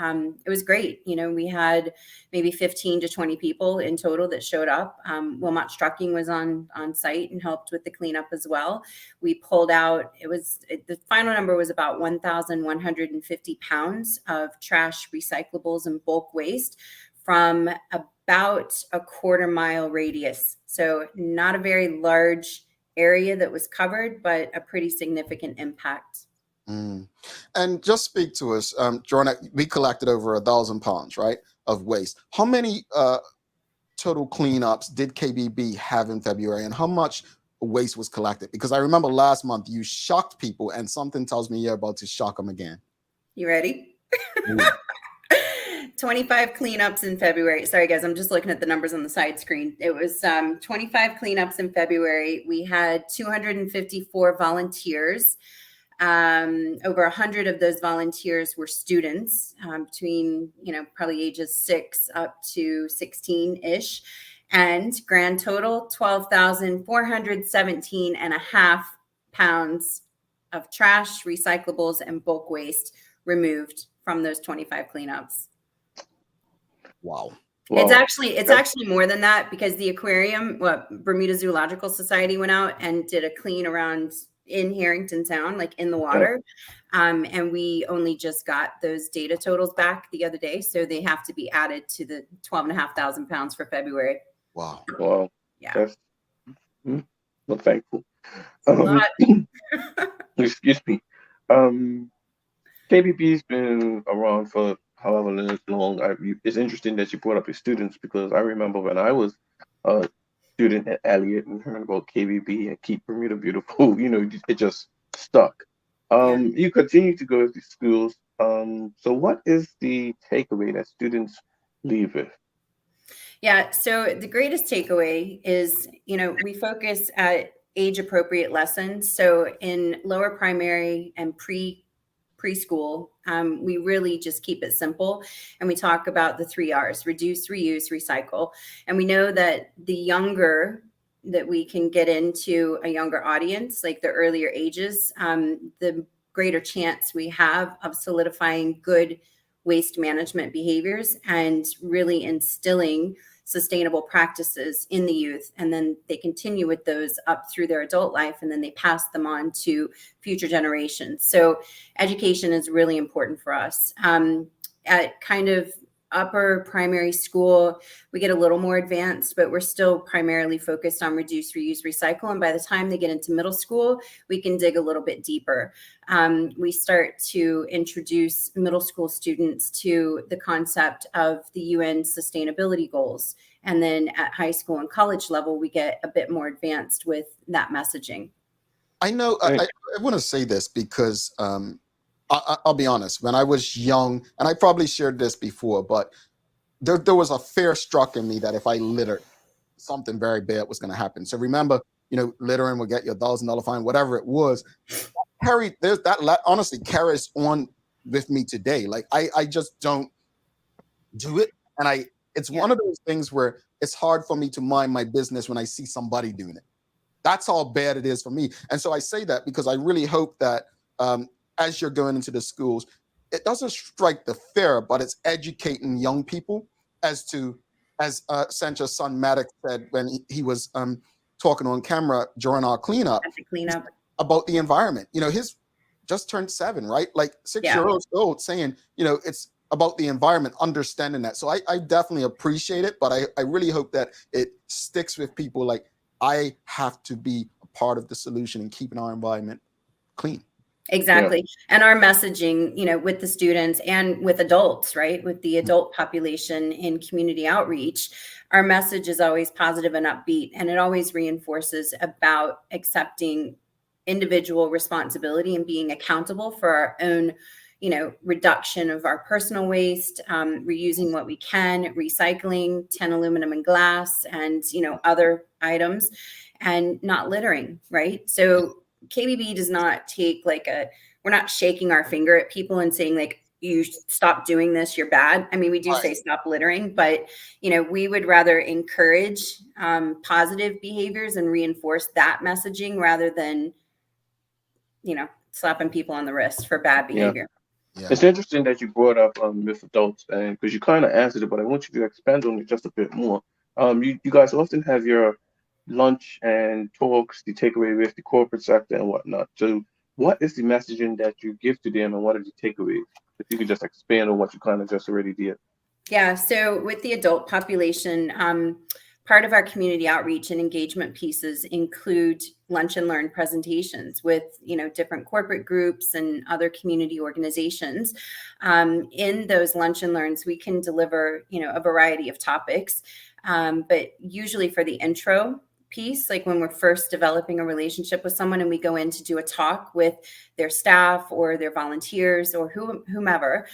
It was great. We had maybe 15 to 20 people in total that showed up. Wilmot's Trucking was on site and helped with the cleanup as well. We pulled out, the final number was about 1,150 pounds of trash, recyclables, and bulk waste from about a quarter-mile radius. So not a very large area that was covered, but a pretty significant impact. And just speak to us, Jordan. We collected over 1,000 pounds, right, of waste. How many total cleanups did KBB have in February, and how much waste was collected? Because I remember last month you shocked people, and something tells me you're about to shock them again. You ready? 25 cleanups in February. Sorry, guys, I'm just looking at the numbers on the side screen. It was 25 cleanups in February. We had 254 volunteers. Over 100 of those volunteers were students between, probably ages 6 up to 16-ish. And grand total, 12,417 and a half pounds of trash, recyclables, and bulk waste removed from those 25 cleanups. Wow. It's actually more than that, because the aquarium, Bermuda Zoological Society went out and did a clean around in Harrington Town, like in the water. And we only just got those data totals back the other day. So they have to be added to the 12,500 pounds for February. Wow. Yeah. I'm thankful. Excuse me. KBB's been around for however long. It's interesting that you brought up your students, because I remember when I was a student at Elliott and heard about KBB and Keep Bermuda Beautiful, it just stuck. You continue to go to schools. So what is the takeaway that students leave with? Yeah, so the greatest takeaway is, we focus at age-appropriate lessons. So in lower primary and preschool, we really just keep it simple. And we talk about the 3 R's: reduce, reuse, recycle. And we know that the younger that we can get into a younger audience, like the earlier ages, the greater chance we have of solidifying good waste management behaviors and really instilling sustainable practices in the youth. And then they continue with those up through their adult life, and then they pass them on to future generations. So education is really important for us. At kind of upper primary school, we get a little more advanced, but we're still primarily focused on reduce, reuse, recycle. And by the time they get into middle school, we can dig a little bit deeper. We start to introduce middle school students to the concept of the UN sustainability goals. And then at high school and college level, we get a bit more advanced with that messaging. I know, I want to say this because I'll be honest, when I was young, and I probably shared this before, but there was a fear struck in me that if I littered, something very bad was going to happen. So remember, littering will get you $1,000 fine, whatever it was. Honestly carries on with me today. Like I just don't do it. And it's one of those things where it's hard for me to mind my business when I see somebody doing it. That's how bad it is for me. And so I say that because I really hope that as you're going into the schools, it doesn't strike the fear, but it's educating young people as Sancha's son Maddox said when he was talking on camera during our cleanup about the environment. His just turned 7, right? Like 6 years old saying, it's about the environment, understanding that. So I definitely appreciate it, but I really hope that it sticks with people. Like, I have to be a part of the solution in keeping our environment clean. Exactly. Yeah. And our messaging, with the students and with adults, right? With the adult population in community outreach, our message is always positive and upbeat. And it always reinforces about accepting individual responsibility and being accountable for our own, reduction of our personal waste, reusing what we can, recycling tin, aluminum, and glass, and, other items, and not littering, right? So KBB does not take we're not shaking our finger at people and saying like, you stop doing this, you're bad. I mean, we do say stop littering, but, we would rather encourage positive behaviors and reinforce that messaging rather than, slapping people on the wrist for bad behavior. Yeah. It's interesting that you brought up with adults, and because you kind of answered it, but I want you to expand on it just a bit more. You guys often have your lunch and talks, the takeaway with the corporate sector and whatnot. So what is the messaging that you give to them, and what are the takeaways? If you could just expand on what you kind of just already did. Yeah, so with the adult population, part of our community outreach and engagement pieces include lunch and learn presentations with, different corporate groups and other community organizations. In those lunch and learns, we can deliver, a variety of topics, but usually for the intro piece, like when we're first developing a relationship with someone and we go in to do a talk with their staff or their volunteers or whomever,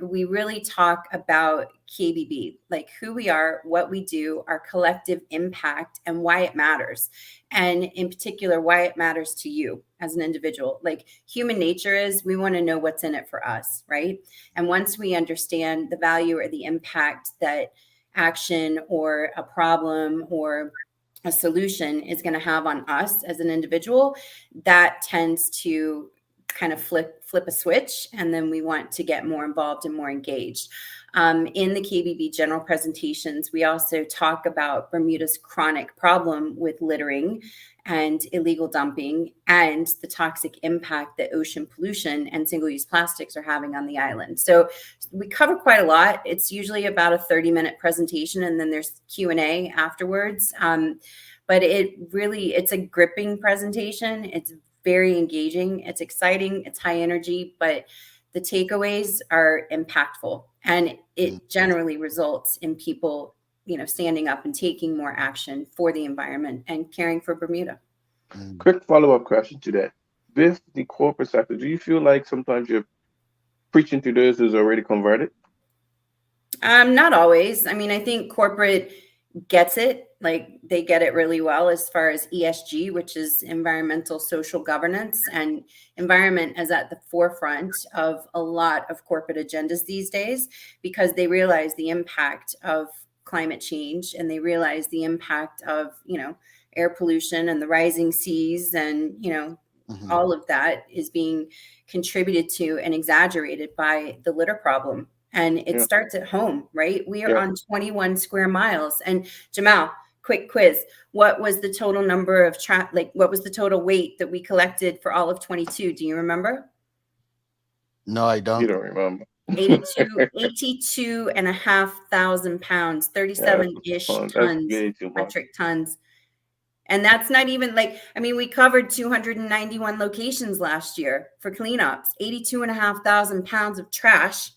we really talk about KBB, like who we are, what we do, our collective impact, and why it matters. And in particular, why it matters to you as an individual. Like human nature is, we want to know what's in it for us, right? And once we understand the value or the impact that action or a problem or a solution is going to have on us as an individual, that tends to kind of flip a switch, and then we want to get more involved and more engaged. In the KBB general presentations, we also talk about Bermuda's chronic problem with littering and illegal dumping and the toxic impact that ocean pollution and single-use plastics are having on the island. So we cover quite a lot. It's usually about a 30-minute presentation, and then there's Q&A afterwards. But it's a gripping presentation. It's very engaging. It's exciting. It's high energy, but the takeaways are impactful, and it generally results in people, standing up and taking more action for the environment and caring for Bermuda. Quick follow-up question to that. With the corporate sector, do you feel like sometimes you're preaching to those who's already converted? Not always. I mean, I think corporate gets it. Like they get it really well as far as ESG, which is environmental social governance, and environment is at the forefront of a lot of corporate agendas these days because they realize the impact of climate change, and they realize the impact of, air pollution and the rising seas, and, all of that is being contributed to and exaggerated by the litter problem. And it starts at home, right? We are on 21 square miles. And Jamal, quick quiz. What was the total number of what was the total weight that we collected for all of 22? Do you remember? No, I don't. You don't remember. 82 and a half thousand pounds, 37-ish tons, metric tons. And that's not even we covered 291 locations last year for cleanups, 82 and a half thousand pounds of trash,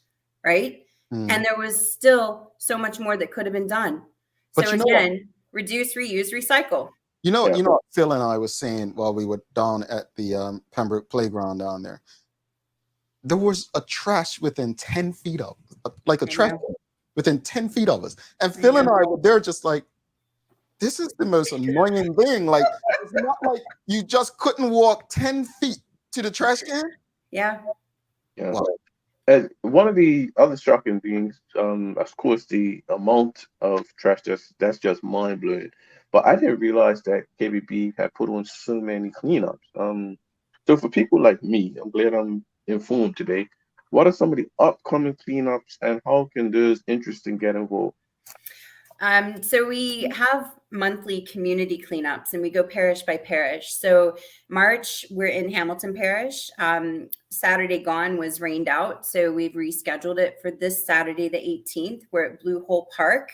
right? And there was still so much more that could have been done. But so again, reduce, reuse, recycle. You know what Phil and I was saying while we were down at the Pembroke playground down there. There was a trash within 10 feet of trash within 10 feet of us. And Phil and I were there just like, this is the most annoying thing. Like, it's not like you just couldn't walk 10 feet to the trash can. Yeah. Wow. And one of the other shocking things, of course, the amount of trash that's just mind blowing. But I didn't realize that KBB had put on so many cleanups. So for people like me, I'm glad I'm informed today. What are some of the upcoming cleanups, and how can those interested get involved? So we have monthly community cleanups, and we go parish by parish. So March, we're in Hamilton Parish. Saturday gone was rained out, so we've rescheduled it for this Saturday, the 18th. We're at Blue Hole Park,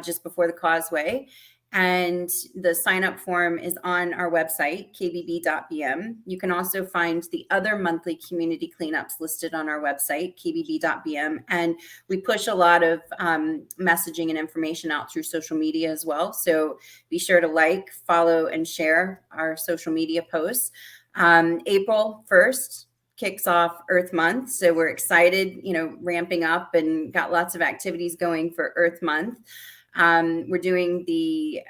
just before the causeway. And the sign-up form is on our website, kbb.bm. You can also find the other monthly community cleanups listed on our website, kbb.bm. And we push a lot of messaging and information out through social media as well. So be sure to follow, and share our social media posts. April 1st, kicks off Earth Month. So we're excited, ramping up and got lots of activities going for Earth Month. We're doing the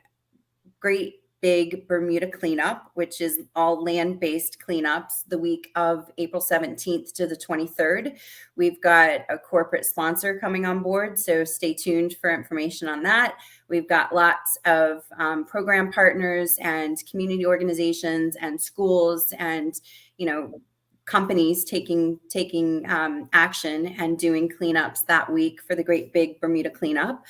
Great Big Bermuda cleanup, which is all land-based cleanups the week of April 17th to the 23rd. We've got a corporate sponsor coming on board, so stay tuned for information on that. We've got lots of program partners and community organizations and schools and, companies taking action and doing cleanups that week for the Great Big Bermuda cleanup.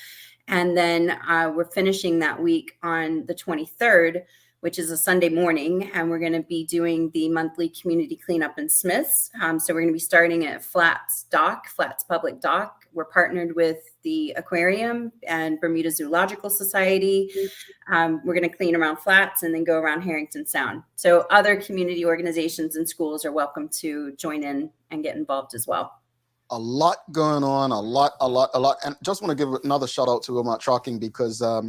And then we're finishing that week on the 23rd, which is a Sunday morning, and we're going to be doing the monthly community cleanup in Smiths. So we're going to be starting at Flats Public Dock. We're partnered with the aquarium and Bermuda Zoological Society. We're going to clean around Flats and then go around Harrington Sound. So other community organizations and schools are welcome to join in and get involved as well. A lot going on, a lot. And just want to give another shout out to Wilmot Trucking because, I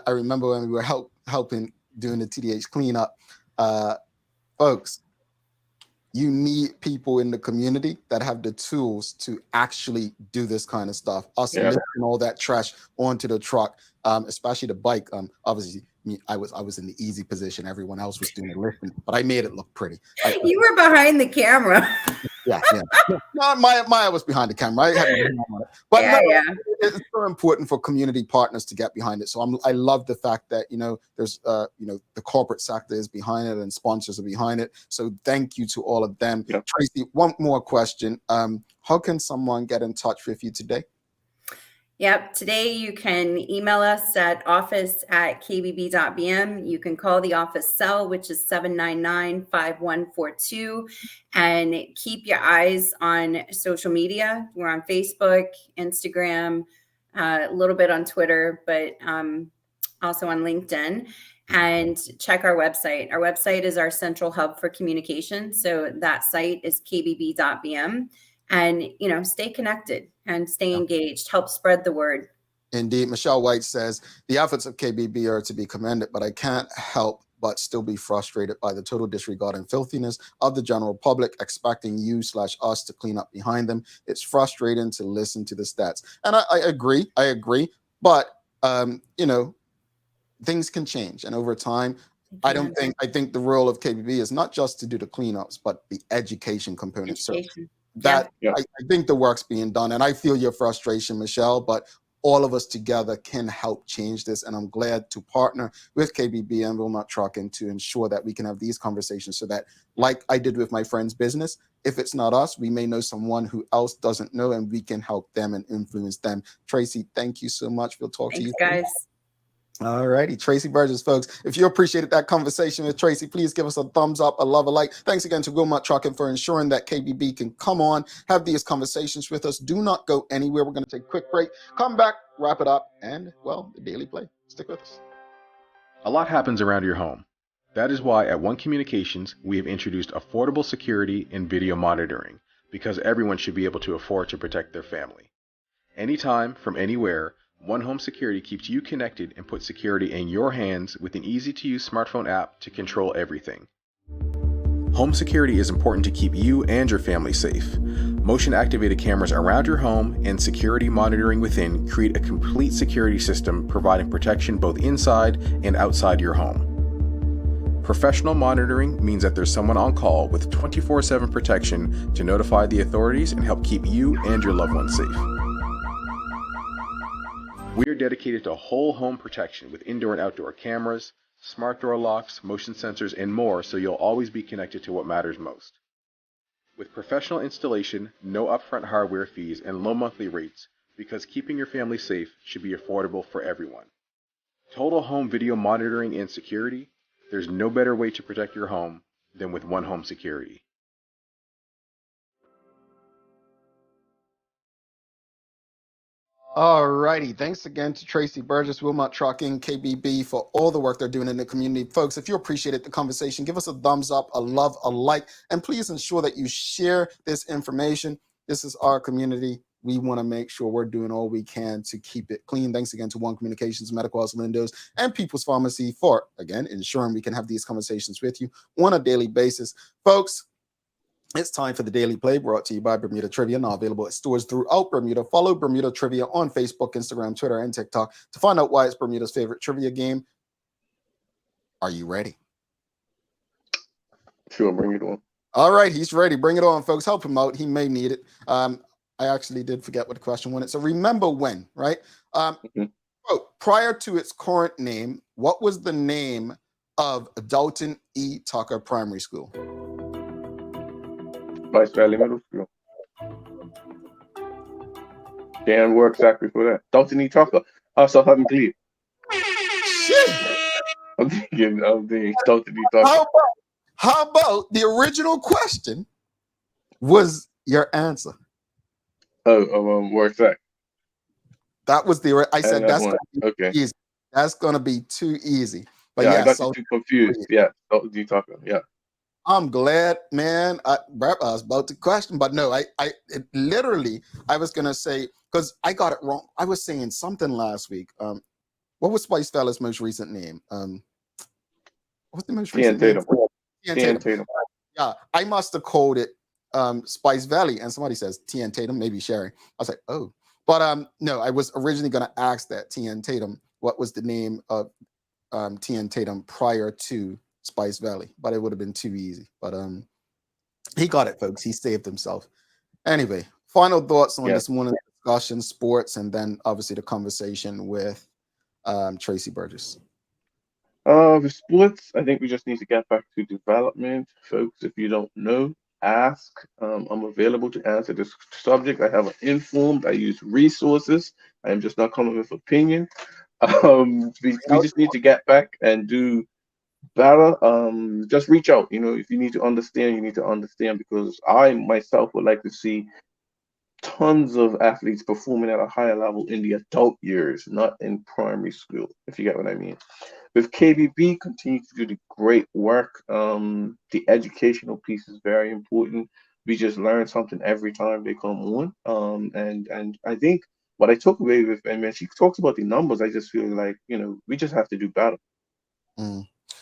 remember when we were helping doing the TDH cleanup, folks, you need people in the community that have the tools to actually do this kind of stuff. Us lifting all that trash onto the truck, especially the bike. Obviously, I was in the easy position. Everyone else was doing the lifting, but I made it look pretty. You were behind the camera. Yeah. No, Maya was behind the camera. But it's so important for community partners to get behind it. So I love the fact that there's the corporate sector is behind it and sponsors are behind it. So thank you to all of them. Yep. Traci, one more question. How can someone get in touch with you today? Yep. Today you can email us at office@kbb.bm. You can call the office cell, which is 799-5142, and keep your eyes on social media. We're on Facebook, Instagram, a little bit on Twitter, but also on LinkedIn. And check our website. Our website is our central hub for communication. So that site is kbb.bm. And, stay connected and stay engaged, help spread the word. Indeed. Michelle White says, the efforts of KBB are to be commended, but I can't help but still be frustrated by the total disregard and filthiness of the general public, expecting you/us to clean up behind them. It's frustrating to listen to the stats. And I agree. But, things can change. And over time, I think the role of KBB is not just to do the cleanups, but the education component. So I think the work's being done, and I feel your frustration, Michelle, but all of us together can help change this, and I'm glad to partner with KBB and Wilmot Trucking to ensure that we can have these conversations so that, like I did with my friend's business, if it's not us, we may know someone who else doesn't know, and we can help them and influence them. Traci, thank you so much. We'll talk to you. Thanks, guys. All righty, Traci Burgess, folks. If you appreciated that conversation with Traci, please give us a thumbs up, a love, a like. Thanks again to Wilmot Trucking for ensuring that KBB can come on, have these conversations with us. Do not go anywhere. We're going to take a quick break, come back, wrap it up, and, the Daily Play. Stick with us. A lot happens around your home. That is why at One Communications, we have introduced affordable security and video monitoring, because everyone should be able to afford to protect their family. Anytime, from anywhere, One Home Security keeps you connected and puts security in your hands with an easy-to-use smartphone app to control everything. Home security is important to keep you and your family safe. Motion-activated cameras around your home and security monitoring within create a complete security system providing protection both inside and outside your home. Professional monitoring means that there's someone on call with 24/7 protection to notify the authorities and help keep you and your loved ones safe. We are dedicated to whole home protection with indoor and outdoor cameras, smart door locks, motion sensors, and more, so you'll always be connected to what matters most. With professional installation, no upfront hardware fees, and low monthly rates, because keeping your family safe should be affordable for everyone. Total home video monitoring and security, there's no better way to protect your home than with One Home Security. All righty. Thanks again to Traci Burgess, Wilmot Trucking, KBB for all the work they're doing in the community. Folks, if you appreciated the conversation, give us a thumbs up, a love, a like, and please ensure that you share this information. This is our community. We want to make sure we're doing all we can to keep it clean. Thanks again to One Communications, Medical House Lindos, and People's Pharmacy for, again, ensuring we can have these conversations with you on a daily basis. Folks, It's time for the Daily Play, brought to you by Bermuda Trivia, now available at stores throughout Bermuda. Follow Bermuda Trivia on Facebook, Instagram, Twitter, and TikTok to find out why it's Bermuda's favorite trivia game. Are you ready? Sure, bring it on. All right, he's ready. Bring it on, folks. Help him out. He may need it. I actually did forget what the question was. So remember when, right? Prior to its current name, what was the name of Dalton E. Tucker Primary School? Spice Valley Middle School. Dan worked exactly for that. Dalton E. Tucker. South Haven Cleve. I'm thinking Dalton E. Tucker. How about the original question was your answer? Work exact. That was the. I said that's okay. Easy. That's gonna be too easy. But yeah, yeah, I got you too confused. Yeah, Dalton E. Tucker. Yeah. I'm glad, man. I was about to question, but no, I was gonna say, because I got it wrong. I was saying something last week. What was Spice Fella's most recent name? What's the most recent name? Tatum. Yeah, I must have called it Spice Valley, and somebody says T.N. Tatum, maybe Sherry. I was like, oh, but no, I was originally gonna ask that T.N. Tatum, what was the name of T.N. Tatum prior to Spice Valley, but it would have been too easy. But he got it, folks. He saved himself. Anyway, final thoughts on this morning's discussion, sports, and then obviously the conversation with Traci Burgess. With sports, I think we just need to get back to development, folks. If you don't know, ask. I'm available to answer this subject. I have an informed. I use resources. I am just not coming with opinion. We just need to get back and do better. Just reach out. If you need to understand, you need to understand, because I myself would like to see tons of athletes performing at a higher level in the adult years, not in primary school, if you get what I mean. With KBB, continue to do the great work. The educational piece is very important. We just learn something every time they come on. And I think what I took away with, and when she talks about the numbers, I just feel like, we just have to do better.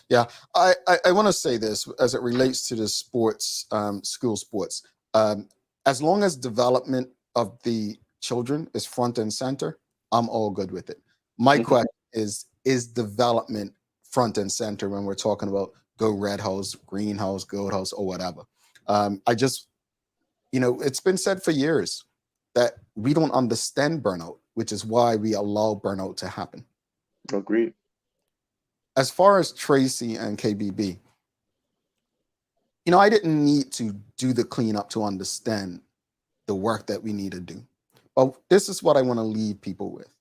Yeah, I want to say this as it relates to the sports, school sports. As long as development of the children is front and center, I'm all good with it. My question is development front and center when we're talking about go red house, green house, gold house, or whatever? I just, it's been said for years that we don't understand burnout, which is why we allow burnout to happen. Agreed. As far as Traci and KBB, I didn't need to do the cleanup to understand the work that we need to do. But this is what I want to leave people with.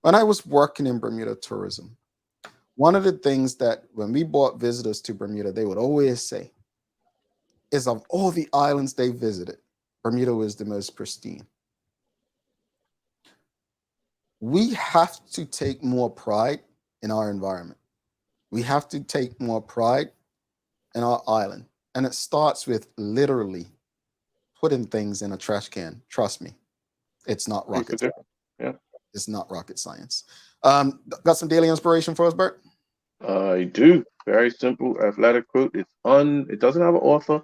When I was working in Bermuda tourism, one of the things that when we brought visitors to Bermuda, they would always say is of all the islands they visited, Bermuda was the most pristine. We have to take more pride in our environment. We have to take more pride in our island. And it starts with literally putting things in a trash can. Trust me, it's not rocket science. Yeah. It's not rocket science. Got some daily inspiration for us, Bert? I do. Very simple, athletic quote. It doesn't have an author.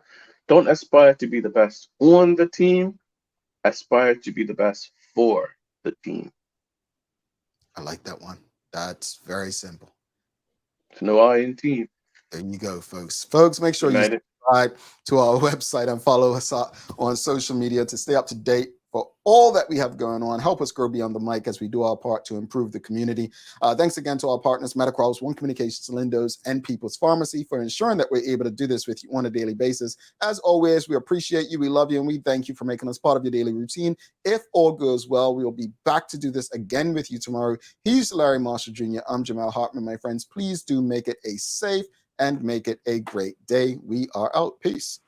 Don't aspire to be the best on the team. Aspire to be the best for the team. I like that one. That's very simple. There's no I in team. There you go, folks. Folks, make sure you subscribe to our website and follow us on social media to stay up to date for all that we have going on. Help us grow beyond the mic as we do our part to improve the community. Thanks again to our partners, Metacross, One Communications, Lindos, and People's Pharmacy for ensuring that we're able to do this with you on a daily basis. As always, we appreciate you, we love you, and we thank you for making us part of your daily routine. If all goes well, we will be back to do this again with you tomorrow. He's Larry Marshall Jr. I'm Jamal Hartman, my friends. Please do make it a safe and make it a great day. We are out. Peace.